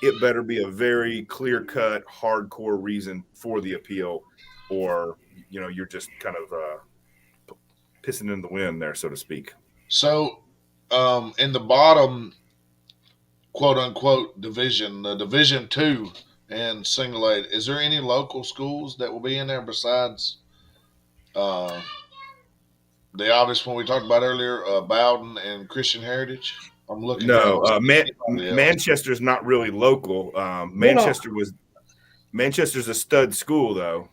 it better be a very clear-cut, hardcore reason for the appeal, or you're just kind of pissing in the wind there, so to speak.
So in the bottom quote unquote division, Division 2 and single A, is there any local schools that will be in there besides the obvious one we talked about earlier, Bowden and Christian Heritage? I'm looking.
No, Manchester's not really local. Manchester's a stud school though.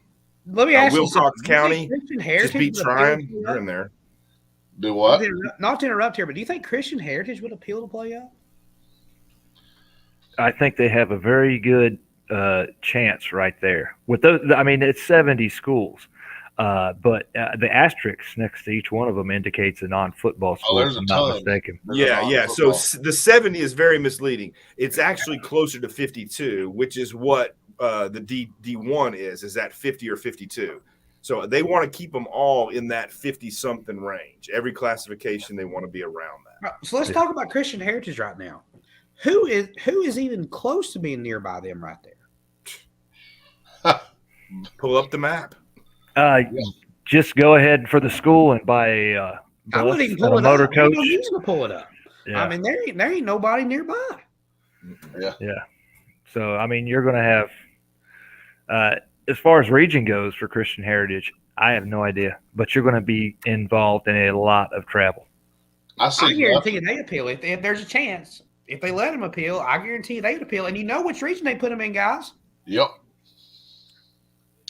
Let me ask
Wilcox
you
County
just
beat Tryon. They're in there.
Do what?
Not to interrupt here, but do you think Christian Heritage would appeal to play up?
I think they have a very good chance right there. With those, I mean, it's 70 schools, but the asterisk next to each one of them indicates a non-football school.
There's
if I'm
a ton.
not mistaken.
Yeah. So the 70 is very misleading. It's actually closer to 52, which is what the D1 is that 50 or 52. So they want to keep them all in that 50-something range. Every classification, they want to be around that.
So let's talk about Christian Heritage right now. Who is even close to being nearby them right there?
Pull up the map.
Just go ahead for the school and buy a bus,
I wouldn't even pull it
motor
up.
coach.
You don't need to pull it up. Yeah. I mean, there ain't nobody nearby.
Yeah. So I mean, you're going to have, as far as region goes for Christian Heritage, I have no idea, but you're going to be involved in a lot of travel.
I guarantee you they appeal if there's a chance. If they let them appeal, I guarantee you they'd appeal. And you know which region they put them in, guys?
Yep.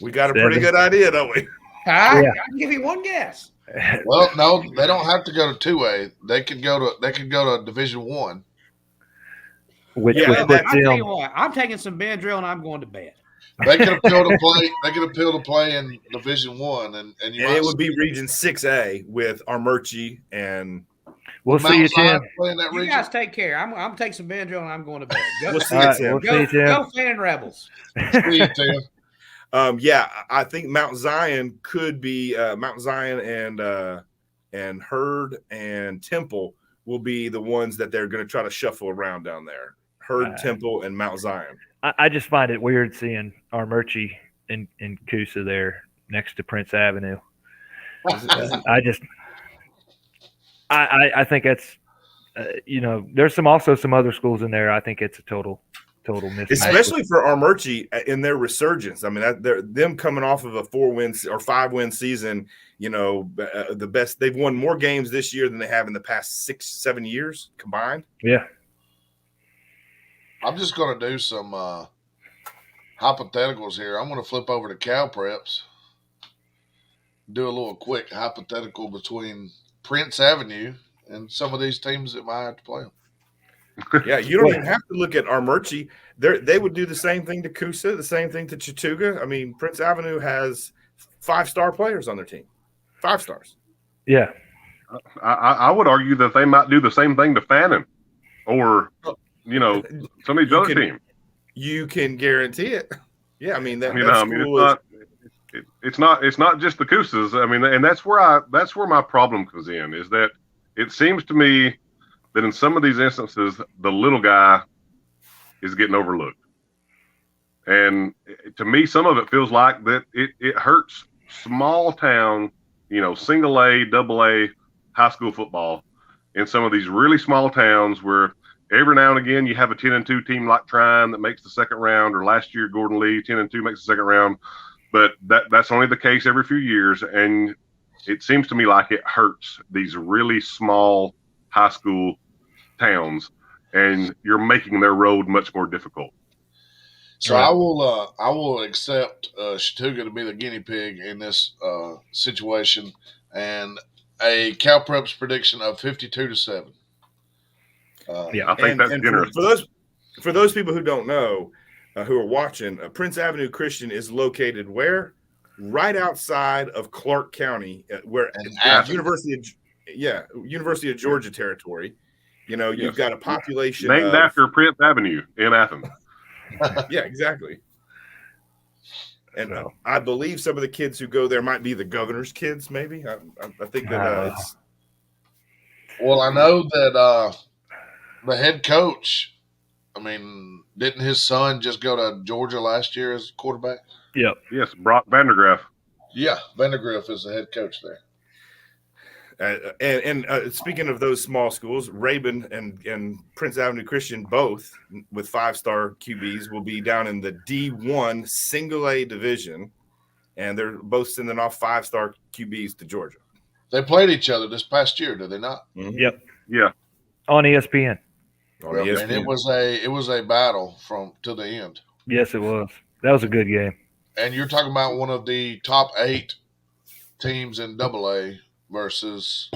We got a pretty good idea, don't we?
I can give you one guess.
Well, no, they don't have to go to 2A. They could go to Division 1.
Which
Yeah,
would
and
put
I'll tell you
them.
what, I'm taking some Benadryl and I'm going to bed.
They could appeal to play. They could appeal to play in Division 1, and you
And
might
it would be Region 6A with Armurchie and
We'll see you, Tim.
play in that
You
region.
guys take care. I'm taking some Benadryl and I'm going to bed. Go,
we'll see
All
you,
right,
Tim.
we'll see you, Tim.
go Fan Rebels.
See you, Tim.
Yeah, I think Mount Zion could be Mount Zion and Herd and Temple will be the ones that they're going to try to shuffle around down there. Herd, Temple, and Mount Zion.
I just find it weird seeing Armurchie in Coosa there next to Prince Avenue. I think that's there's also some other schools in there. I think it's a total mismatch.
Especially for Armurchie in their resurgence. I mean, they're them coming off of a 4-win or 5-win season. The best. They've won more games this year than they have in the past 6-7 years combined.
Yeah.
I'm just going to do some hypotheticals here. I'm going to flip over to Cal Preps. Do a little quick hypothetical between Prince Avenue and some of these teams that might have to play them.
Yeah, you don't even have to look at Armurchie. They would do the same thing to Coosa, the same thing to Chattooga. I mean, Prince Avenue has 5-star players on their team. 5 stars.
Yeah.
I would argue that they might do the same thing to Fannin or, some of these other teams.
You can guarantee it. Yeah, I mean,
it's not just the Coosas. I mean, and that's where my problem comes in, is that it seems to me that in some of these instances, the little guy is getting overlooked. And to me, some of it feels like that it hurts small town, single A, double A high school football in some of these really small towns where every now and again you have a 10-2 team like Trine that makes the second round, or last year Gordon Lee 10-2 makes the second round. But that's only the case every few years. And it seems to me like it hurts these really small high school towns, and you're making their road much more difficult.
So I will accept Chattooga to be the guinea pig in this situation, and a Cal Preps prediction of 52-7.
I think that's generous.
For those people who don't know, who are watching, Prince Avenue Christian is located where? Right outside of Clark County, where University of Georgia territory. You've got a population
named after Prince Avenue in Athens.
Yeah, exactly. And I believe some of the kids who go there might be the governor's kids. Maybe I think that it's.
Well, I know that the head coach. I mean, didn't his son just go to Georgia last year as quarterback?
Yep.
Yes, Brock Vandergraff.
Yeah, Vandergriff is the head coach there.
And speaking of those small schools, Rabin and Prince Avenue Christian, both with 5-star QBs, will be down in the D1 single A division, and they're both sending off 5-star QBs to Georgia.
They played each other this past year, did they not?
Mm-hmm.
Yep.
Yeah.
On ESPN.
And it was a battle to the end.
Yes, it was. That was a good game.
And you're talking about one of the top 8 teams in AA versus,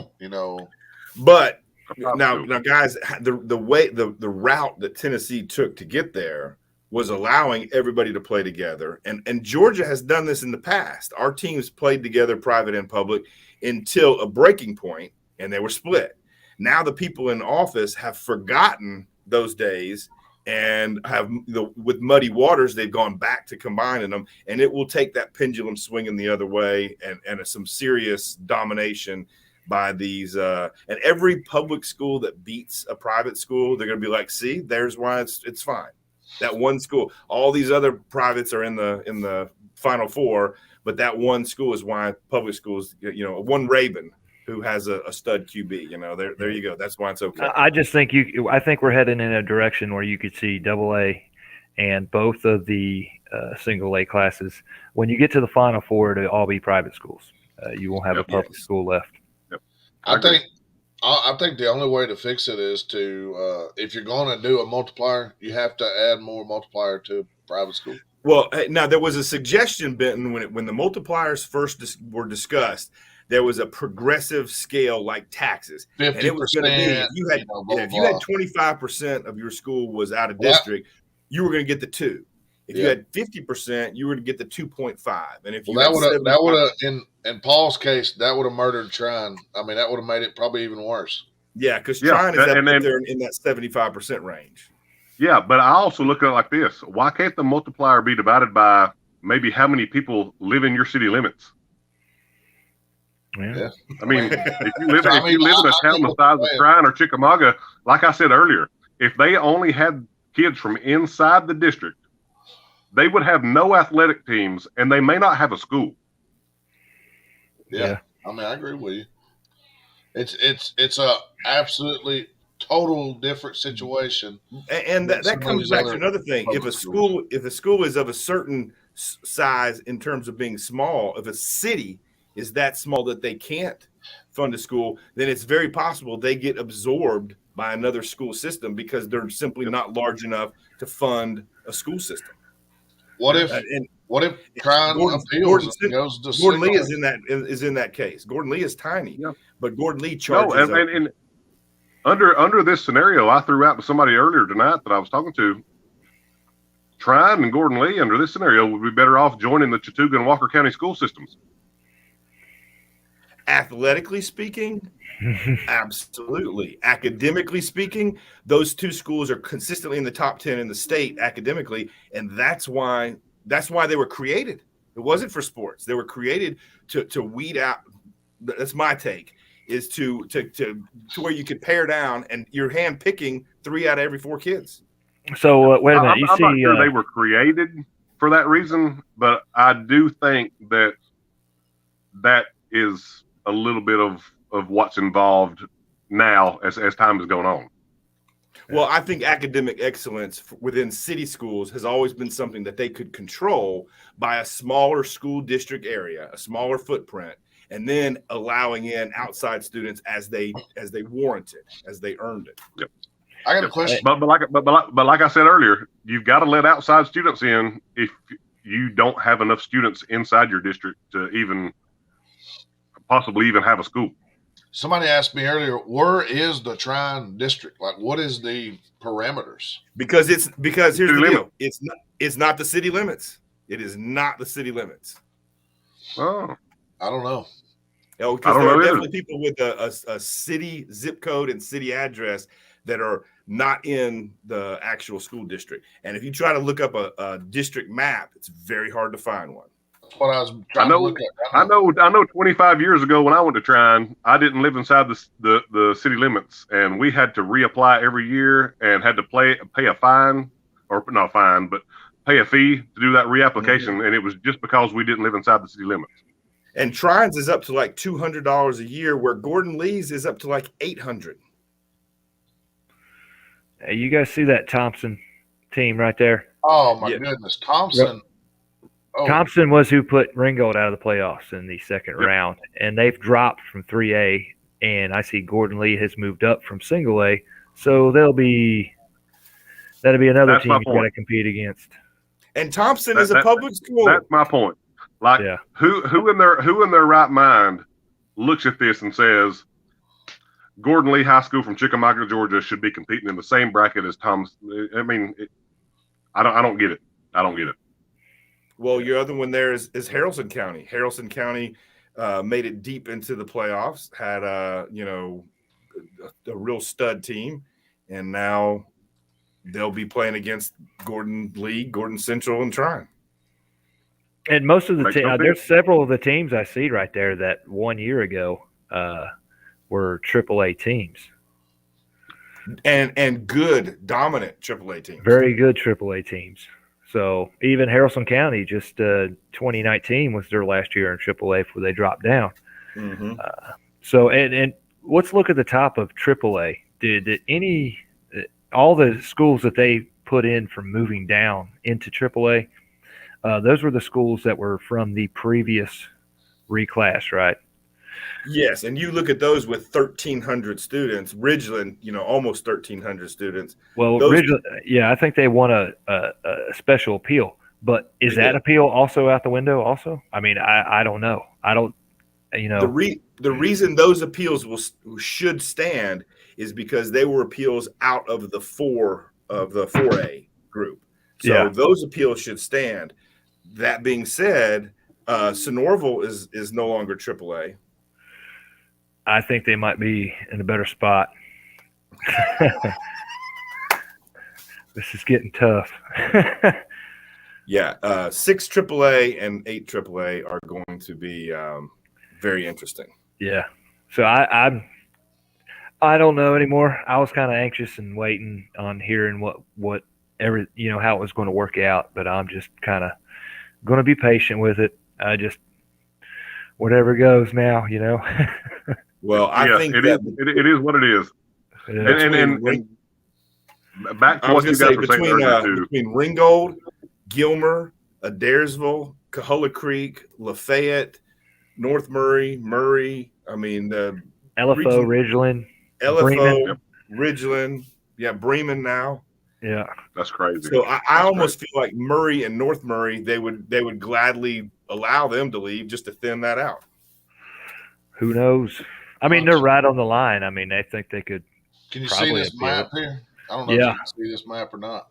But now guys, the route that Tennessee took to get there was allowing everybody to play together. And Georgia has done this in the past. Our teams played together, private and public, until a breaking point, and they were split. Now the people in office have forgotten those days and have with muddy waters, they've gone back to combining them, and it will take that pendulum swinging the other way and some serious domination by these. And every public school that beats a private school, they're going to be like, see, there's why it's fine. That one school, all these other privates are in the Final Four, but that one school is why public schools, one Rabin who has a stud QB, there you go. That's why it's okay.
I just think I think we're heading in a direction where you could see AA and both of the single A classes. When you get to the Final Four, it'll all be private schools. You won't have a public school left.
Yep.
I think the only way to fix it is to if you're going to do a multiplier, you have to add more multiplier to private school.
Well, now there was a suggestion, Benton, when the multipliers first were discussed, there was a progressive scale like taxes, and it was going to be
50%,
if you had if you had 25% of your school was out of district, you were going to get the 2. If you had 50%, you were to get the 2.5, and if you had
that would have in Paul's case that would have murdered Trine. I mean, that would have made it probably even worse.
Yeah, because Trine is up there in that 75% range.
Yeah, but I also look at it like this. Why can't the multiplier be divided by maybe how many people live in your city limits?
Yeah.
I mean, if you live in a town the size of Trine or Chickamauga, like I said earlier, if they only had kids from inside the district, they would have no athletic teams, and they may not have a school.
Yeah. I mean, I agree with you. It's a absolutely total different situation,
and that comes back to another thing. If a school is of a certain size in terms of being small, if a city is that small that they can't fund a school, then it's very possible they get absorbed by another school system because they're simply not large enough to fund a school system.
What if Trine appeals and goes to
Gordon Lee is in that case. Gordon Lee is tiny, but Gordon Lee charges.
And under this scenario, I threw out to somebody earlier tonight that I was talking to. Trine and Gordon Lee, under this scenario, would be better off joining the Chattooga and Walker County school systems.
Athletically speaking, absolutely. Academically speaking, those two schools are consistently in the top 10 in the state academically, and that's why they were created. It wasn't for sports. They were created to weed out. That's my take. Is to where you could pare down and you're hand picking 3 out of every 4 kids.
So wait a minute.
I'm not sure they were created for that reason, but I do think that is a little bit of what's involved now as time has gone on.
Well, I think academic excellence within city schools has always been something that they could control by a smaller school district area, a smaller footprint, and then allowing in outside students as they warranted, as they earned it.
Yep.
I got a question.
But like I said earlier, you've got to let outside students in if you don't have enough students inside your district to even possibly even have a school.
Somebody asked me earlier, where is the Trine district? Like, what is the parameters?
Because here's the deal. It's not the city limits. It is not the city limits.
Oh,
I don't know.
Because there are definitely people with a city zip code and city address that are not in the actual school district. And if you try to look up a district map, it's very hard to find one.
That's what I was trying to look at.
I know 25 years ago when I went to Trine, I didn't live inside the city limits, and we had to reapply every year and had to pay a fine, or not a fine, but pay a fee to do that reapplication. Mm-hmm. And it was just because we didn't live inside the city limits.
And Trine's is up to like $200 a year, where Gordon Lee's is up to like $800.
Hey, you guys see that Thompson team right there?
Oh my goodness, Thompson!
Yep. Oh. Thompson was who put Ringgold out of the playoffs in the second round, and they've dropped from 3A. And I see Gordon Lee has moved up from single A, so that'll be another team you got to compete against.
And Thompson is a public school.
That's my point. Like, who in their right mind looks at this and says Gordon Lee High School from Chickamauga, Georgia, should be competing in the same bracket as Thompson? I mean, I don't get it. I don't get it.
Well, your other one there is Haralson County. Haralson County made it deep into the playoffs, had a real stud team, and now they'll be playing against Gordon Lee, Gordon Central, and Trine.
And most of the there's several of the teams I see right there that 1 year ago were AAA teams.
And good, dominant AAA teams.
Very good AAA teams. So even Haralson County, just 2019 was their last year in AAA before they dropped down.
Mm-hmm.
So let's look at the top of AAA. Did all the schools that they put in from moving down into AAA, those were the schools that were from the previous reclass, right?
Yes, and you look at those with 1,300 students. Ridgeland, almost 1,300 students.
Well, Ridgeland, I think they won a special appeal. But is
They
that
did.
appeal also out the window? Also, I mean, I don't know. I don't.
The reason those appeals should stand is because they were appeals out of the 4A group. So
Yeah.
those appeals should stand. That being said, Sonoraville is no longer AAA.
I think they might be in a better spot. This is getting tough.
Yeah, 6 AAA and 8 AAA are going to be very interesting.
Yeah. So I don't know anymore. I was kind of anxious and waiting on hearing what how it was going to work out, but I'm just kind of going to be patient with it. I just whatever goes now.
Well, I think
it
that
is what it is.
Yeah.
And back to
I was
what
going
you
to
guys
say
were saying earlier too.
between Ringgold, Gilmer, Adairsville, Cahulla Creek, Lafayette, North Murray, Murray. I mean, the
LFO, Ridgeland,
LFO,
Bremen.
Ridgeland. Yeah, Bremen now.
Yeah,
that's crazy.
So I almost feel like Murray and North Murray, they would gladly allow them to leave just to thin that out.
Who knows? I mean, they're right on the line. I mean, they think they could.
Can you see this map here? I don't know if you can see this map or not.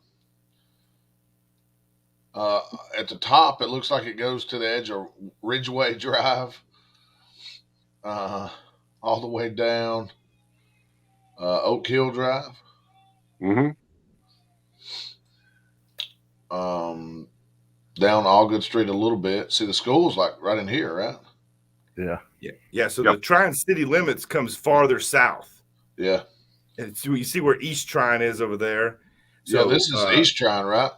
At the top, it looks like it goes to the edge of Ridgeway Drive, all the way down Oak Hill Drive.
Mm-hmm.
Down Allgood Street a little bit. See, the school's like right in here, right?
Yeah. So the Tri-City limits comes farther south.
Yeah.
And so you see where East Trine is over there. So
yeah, this is East Trine, right?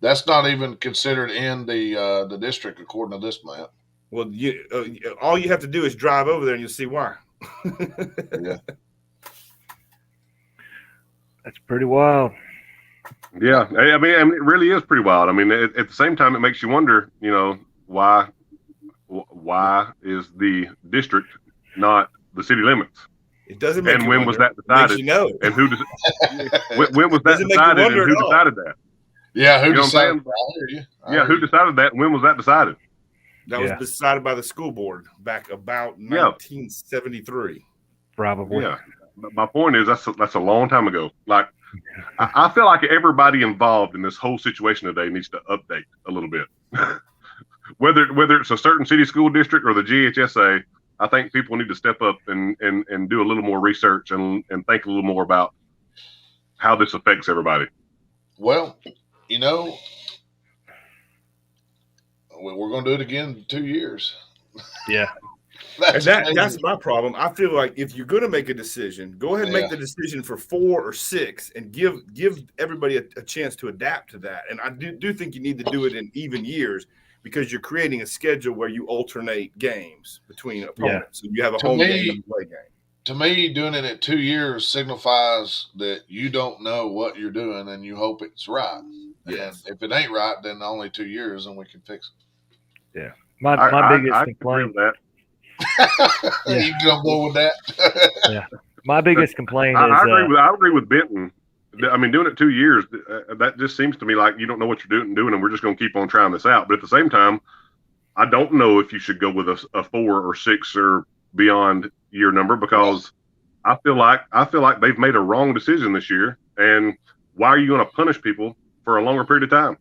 That's not even considered in the district according to this map.
Well, all you have to do is drive over there and you'll see why.
Yeah.
That's pretty wild.
Yeah, I mean, it really is pretty wild. I mean, at the same time, it makes you wonder, why is the district not the city limits?
It doesn't make
and
you
when
wonder.
was that decided?
And
who when was that decided? And who decided that?
Yeah, who decided
that? Who decided that? And when was that decided?
That was decided by the school board back about 1973.
Probably.
Yeah. My point is that's a long time ago. Like, I feel like everybody involved in this whole situation today needs to update a little bit. whether it's a certain city school district or the GHSA, I think people need to step up and do a little more research and think a little more about how this affects everybody.
Well, we're going to do it again in 2 years.
Yeah.
That's my problem. I feel like if you're going to make a decision, go ahead and make the decision for 4 or 6 and give everybody a chance to adapt to that. And I do think you need to do it in even years because you're creating a schedule where you alternate games between opponents. So you have a home game and a away game.
To me, doing it at 2 years signifies that you don't know what you're doing and you hope it's right. Yes. And if it ain't right, then only 2 years and we can fix it.
Yeah. My biggest complaint.
You can go more with that.
Yeah. My biggest complaint is
I agree with Benton. I mean, doing it 2 years, that just seems to me like you don't know what you're doing, and we're just going to keep on trying this out. But at the same time, I don't know if you should go with a 4 or 6 or beyond year number because I feel like they've made a wrong decision this year. And why are you going to punish people for a longer period of time?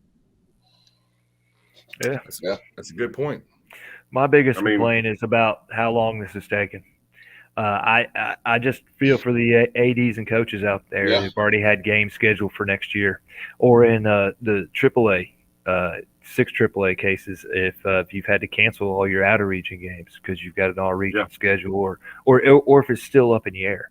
Yeah,
that's a good point.
My biggest complaint is about how long this is taking. I just feel for the ADs and coaches out there who've already had games scheduled for next year, or in the AAA, 6 AAA cases if you've had to cancel all your outer region games because you've got an all region schedule, or if it's still up in the air.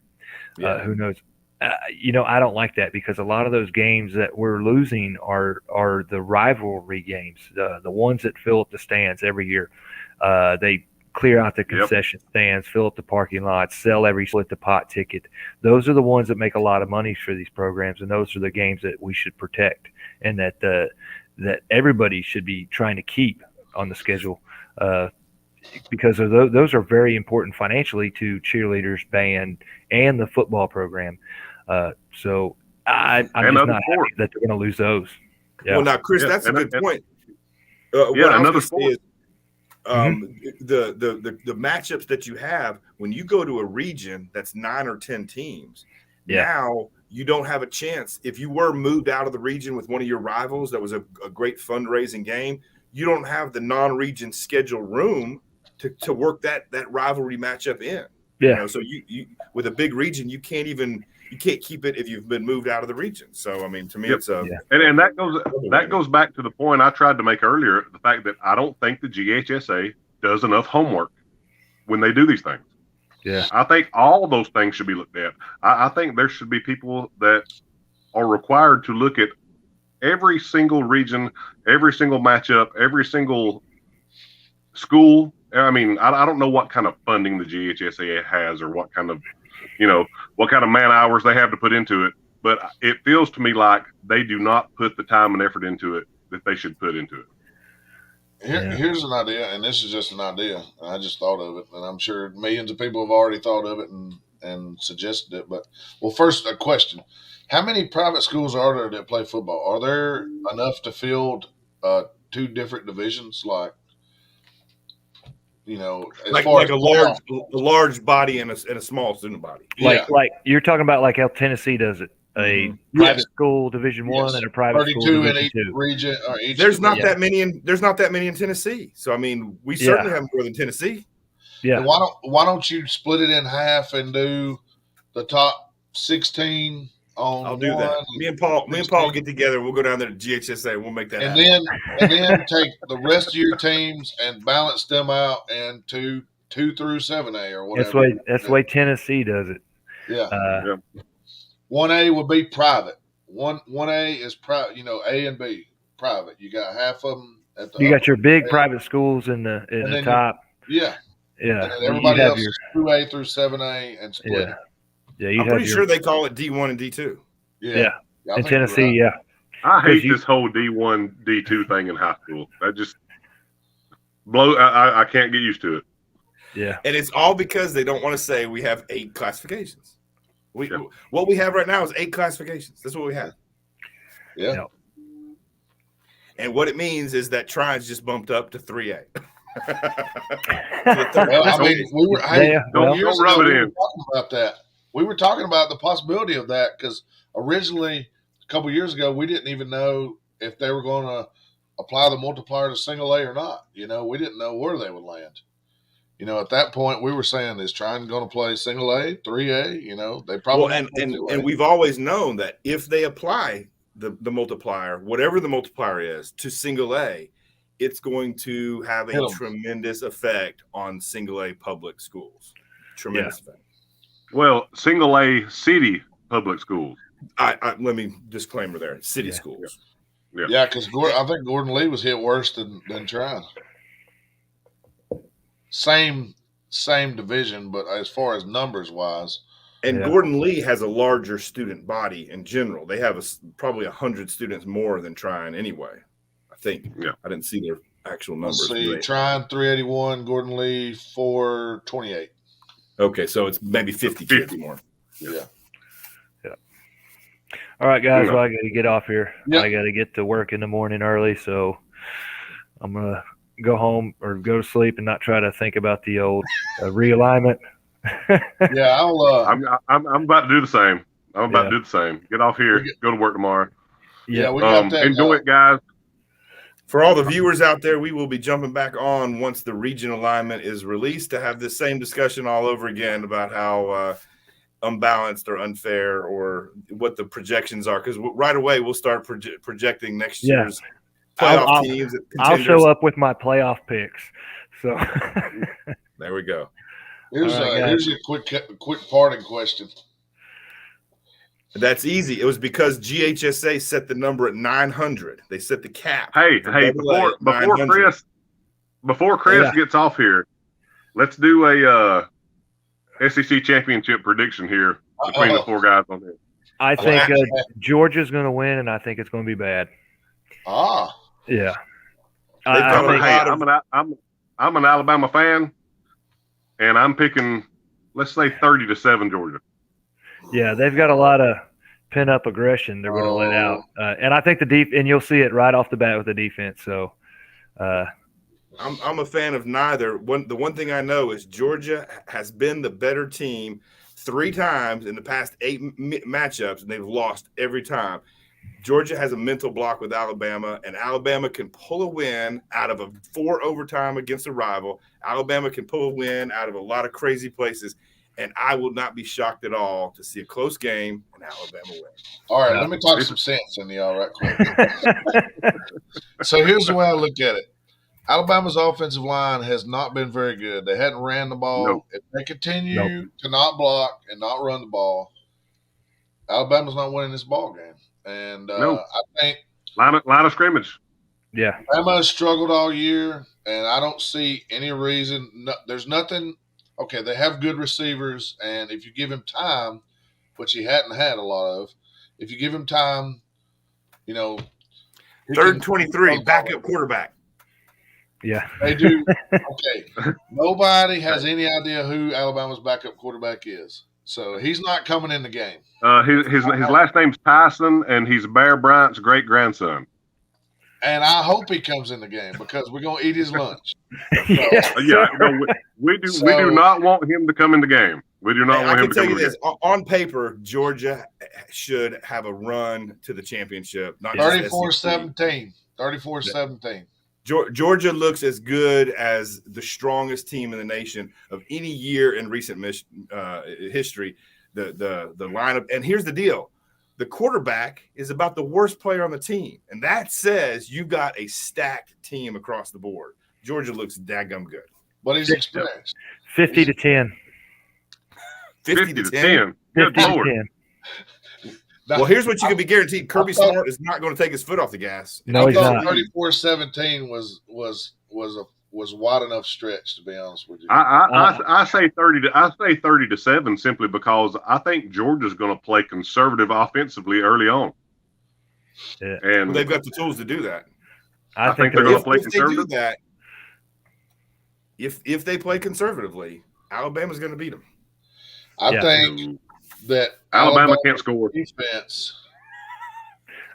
Who knows? I don't like that because a lot of those games that we're losing are the rivalry games, the ones that fill up the stands every year. They clear out the concession stands, fill up the parking lots, sell every split the pot ticket. Those are the ones that make a lot of money for these programs, and those are the games that we should protect and that everybody should be trying to keep on the schedule because of those are very important financially to cheerleaders, band, and the football program. So I'm just not happy that they're going to lose those. Yeah.
Well, now, Chris,
Yeah,
that's a
and-
good
and-
point.
Yeah,
What I was
another
gonna say
sport.
is, the matchups that you have when you go to a region that's 9 or 10 teams.
Yeah.
Now you don't have a chance. If you were moved out of the region with one of your rivals, that was a great fundraising game. You don't have the non-region schedule room to work that rivalry matchup in.
Yeah.
You know, so you with a big region, you can't keep it if you've been moved out of the region. So I mean, to me,
Yep.
it's a
And that goes back to the point I tried to make earlier, the fact that I don't think the GHSA does enough homework when they do these things.
Yeah.
I think all those things should be looked at. I think there should be people that are required to look at every single region, every single matchup, every single school. I mean, I don't know what kind of funding the GHSA has or what kind of, what kind of man hours they have to put into it. But it feels to me like they do not put the time and effort into it that they should put into it.
Here's an idea, and this is just an idea. I just thought of it, and I'm sure millions of people have already thought of it and suggested it. But, well, first, a question. How many private schools are there that play football? Are there enough to field 2 different divisions? Like, as
like
far as
a large body and a small student body.
Like you're talking about like how Tennessee does it. A private school Division
Yes.
1 and a private school
32 in
Division
each
2.
region. Or each
There's not
division.
that many in Tennessee. So I mean, we certainly have more than Tennessee.
Yeah.
And why don't you split it in half and do the top 16 on
I'll do
one,
that. Me and Paul get together. We'll go down there to GHSA. We'll make that
and
happen.
then take the rest of your teams and balance them out and 2 through 7A or whatever.
That's the way Tennessee does it.
Yeah. 1A would be private. 1A is private. A and B private. You got half of them at the.
You got your big private schools in the top.
Yeah.
Yeah.
And then everybody else is 2A through 7A and split.
Yeah.
I'm pretty sure they call it D1 and D2.
Yeah.
I
In
think
Tennessee,
you're right.
I hate this whole D1, D2 thing in high school. That just I can't get used to it.
Yeah.
And it's all because they don't want to say we have 8 classifications. What we have right now is 8 classifications. That's what we have.
Yeah.
Yep.
And what it means is that Trine's just bumped up to 3A.
Well, I mean, we were
don't
years
rub
ago,
it
we
in.
were talking about that. We were talking about the possibility of that because originally, a couple years ago, we didn't even know if they were going to apply the multiplier to single A or not. We didn't know where they would land. At that point, we were saying, is Trine going to play single A, 3A? They probably
and we've always known that if they apply the multiplier, whatever the multiplier is, to single A, it's going to have a tremendous effect on single A public schools. Tremendous effect.
Well, single A city public schools.
Let me disclaimer there: city schools.
Yeah, because I think Gordon Lee was hit worse than Trine. Same division, but as far as numbers wise.
And Gordon Lee has a larger student body in general. They have probably 100 students more than Trine anyway. I think.
Yeah.
I didn't see their actual numbers.
Let's see, Trine 381, Gordon Lee 428.
Okay, so it's maybe 50 more.
Yeah.
All right, guys. Well, I got to get off here.
Yep.
I got to get to work in the morning early, so I'm gonna go home or go to sleep and not try to think about the old realignment.
Yeah,
I'm about to do the same. I'm about to do the same. Get off here. Go to work tomorrow.
Yeah, we got that.
Enjoy it, guys.
For all the viewers out there, we will be jumping back on once the region alignment is released to have this same discussion all over again about how unbalanced or unfair or what the projections are. Because right away we'll start projecting next year's playoff teams.
I'll show up with my playoff picks. So
there we go.
Here's a quick parting question.
That's easy. It was because GHSA set the number at 900. They set the cap.
Hey, before Chris gets off here, let's do a SEC championship prediction here between the 4 guys on here.
I think Georgia's going to win, and I think it's going to be bad. Yeah.
I'm an Alabama fan, and I'm picking, let's say 30-7 Georgia.
Yeah, they've got a lot of pent up aggression they're going to let out,
Oh.
and I think and you'll see it right off the bat with the defense. So,
I'm a fan of neither. The one thing I know is Georgia has been the better team 3 times in the past 8 matchups, and they've lost every time. Georgia has a mental block with Alabama, and Alabama can pull a win out of a 4 overtime against a rival. Alabama can pull a win out of a lot of crazy places, and I will not be shocked at all to see a close game and Alabama win.
All right, let me talk some sense into y'all right quick. So here's the way I look at it. Alabama's offensive line has not been very good. They hadn't ran the ball.
Nope.
If they continue to not block and not run the ball, Alabama's not winning this ball game. And I think
line of scrimmage.
Yeah,
Alabama has struggled all year, and I don't see any reason. No, there's nothing. Okay, they have good receivers, and if you give him time, which he hadn't had a lot of, if you give him time, you know.
3rd and 23, backup quarterback.
Yeah,
they do. Okay, nobody has any idea who Alabama's backup quarterback is, so he's not coming in the game.
His last name's Tyson, and he's Bear Bryant's great grandson.
And I hope he comes in the game because we're gonna eat his lunch.
We do not want him to come in the game. We do not want him to come in the game. I can tell you this:
on paper, Georgia should have a run to the championship.
34-17. 34-17.
Georgia looks as good as the strongest team in the nation of any year in recent history. The lineup, and here's the deal: the quarterback is about the worst player on the team, and that says you got a stacked team across the board. Georgia looks daggum good.
But he's experienced.
50 to 10.
50 to 10.
Good Lord.
Well, here's what you can be guaranteed: Kirby Smart is not going to take his foot off the gas.
No, he's not.
34-17 was wide enough stretch, to be honest with you.
I say 30 to 7 simply because I think Georgia's going to play conservative offensively early on.
Yeah.
And
they've got the tools to do that.
I think they're going to play conservative.
They do that, if they play conservatively, Alabama's going to beat them.
I think that
Alabama can't score
defense.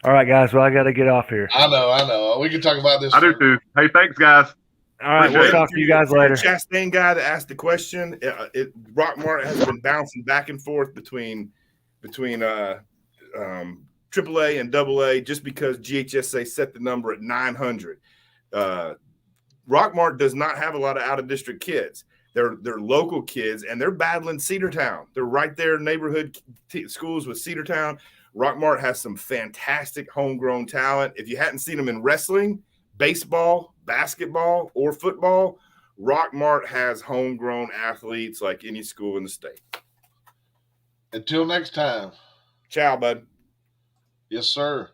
All right, guys. Well, I got to get off here.
I know. We can talk about this.
I do too. Hey, thanks, guys.
All right, we'll talk to you guys later.
The Chastain guy that asked the question, Rockmart has been bouncing back and forth between AAA and AA just because GHSA set the number at 900. Rockmart does not have a lot of out-of-district kids. They're local kids, and they're battling Cedartown. They're right there, neighborhood schools with Cedartown. Rockmart has some fantastic homegrown talent. If you hadn't seen them in wrestling, baseball, basketball, or football, Rockmart has homegrown athletes like any school in the state.
Until next time.
Ciao, bud.
Yes, sir.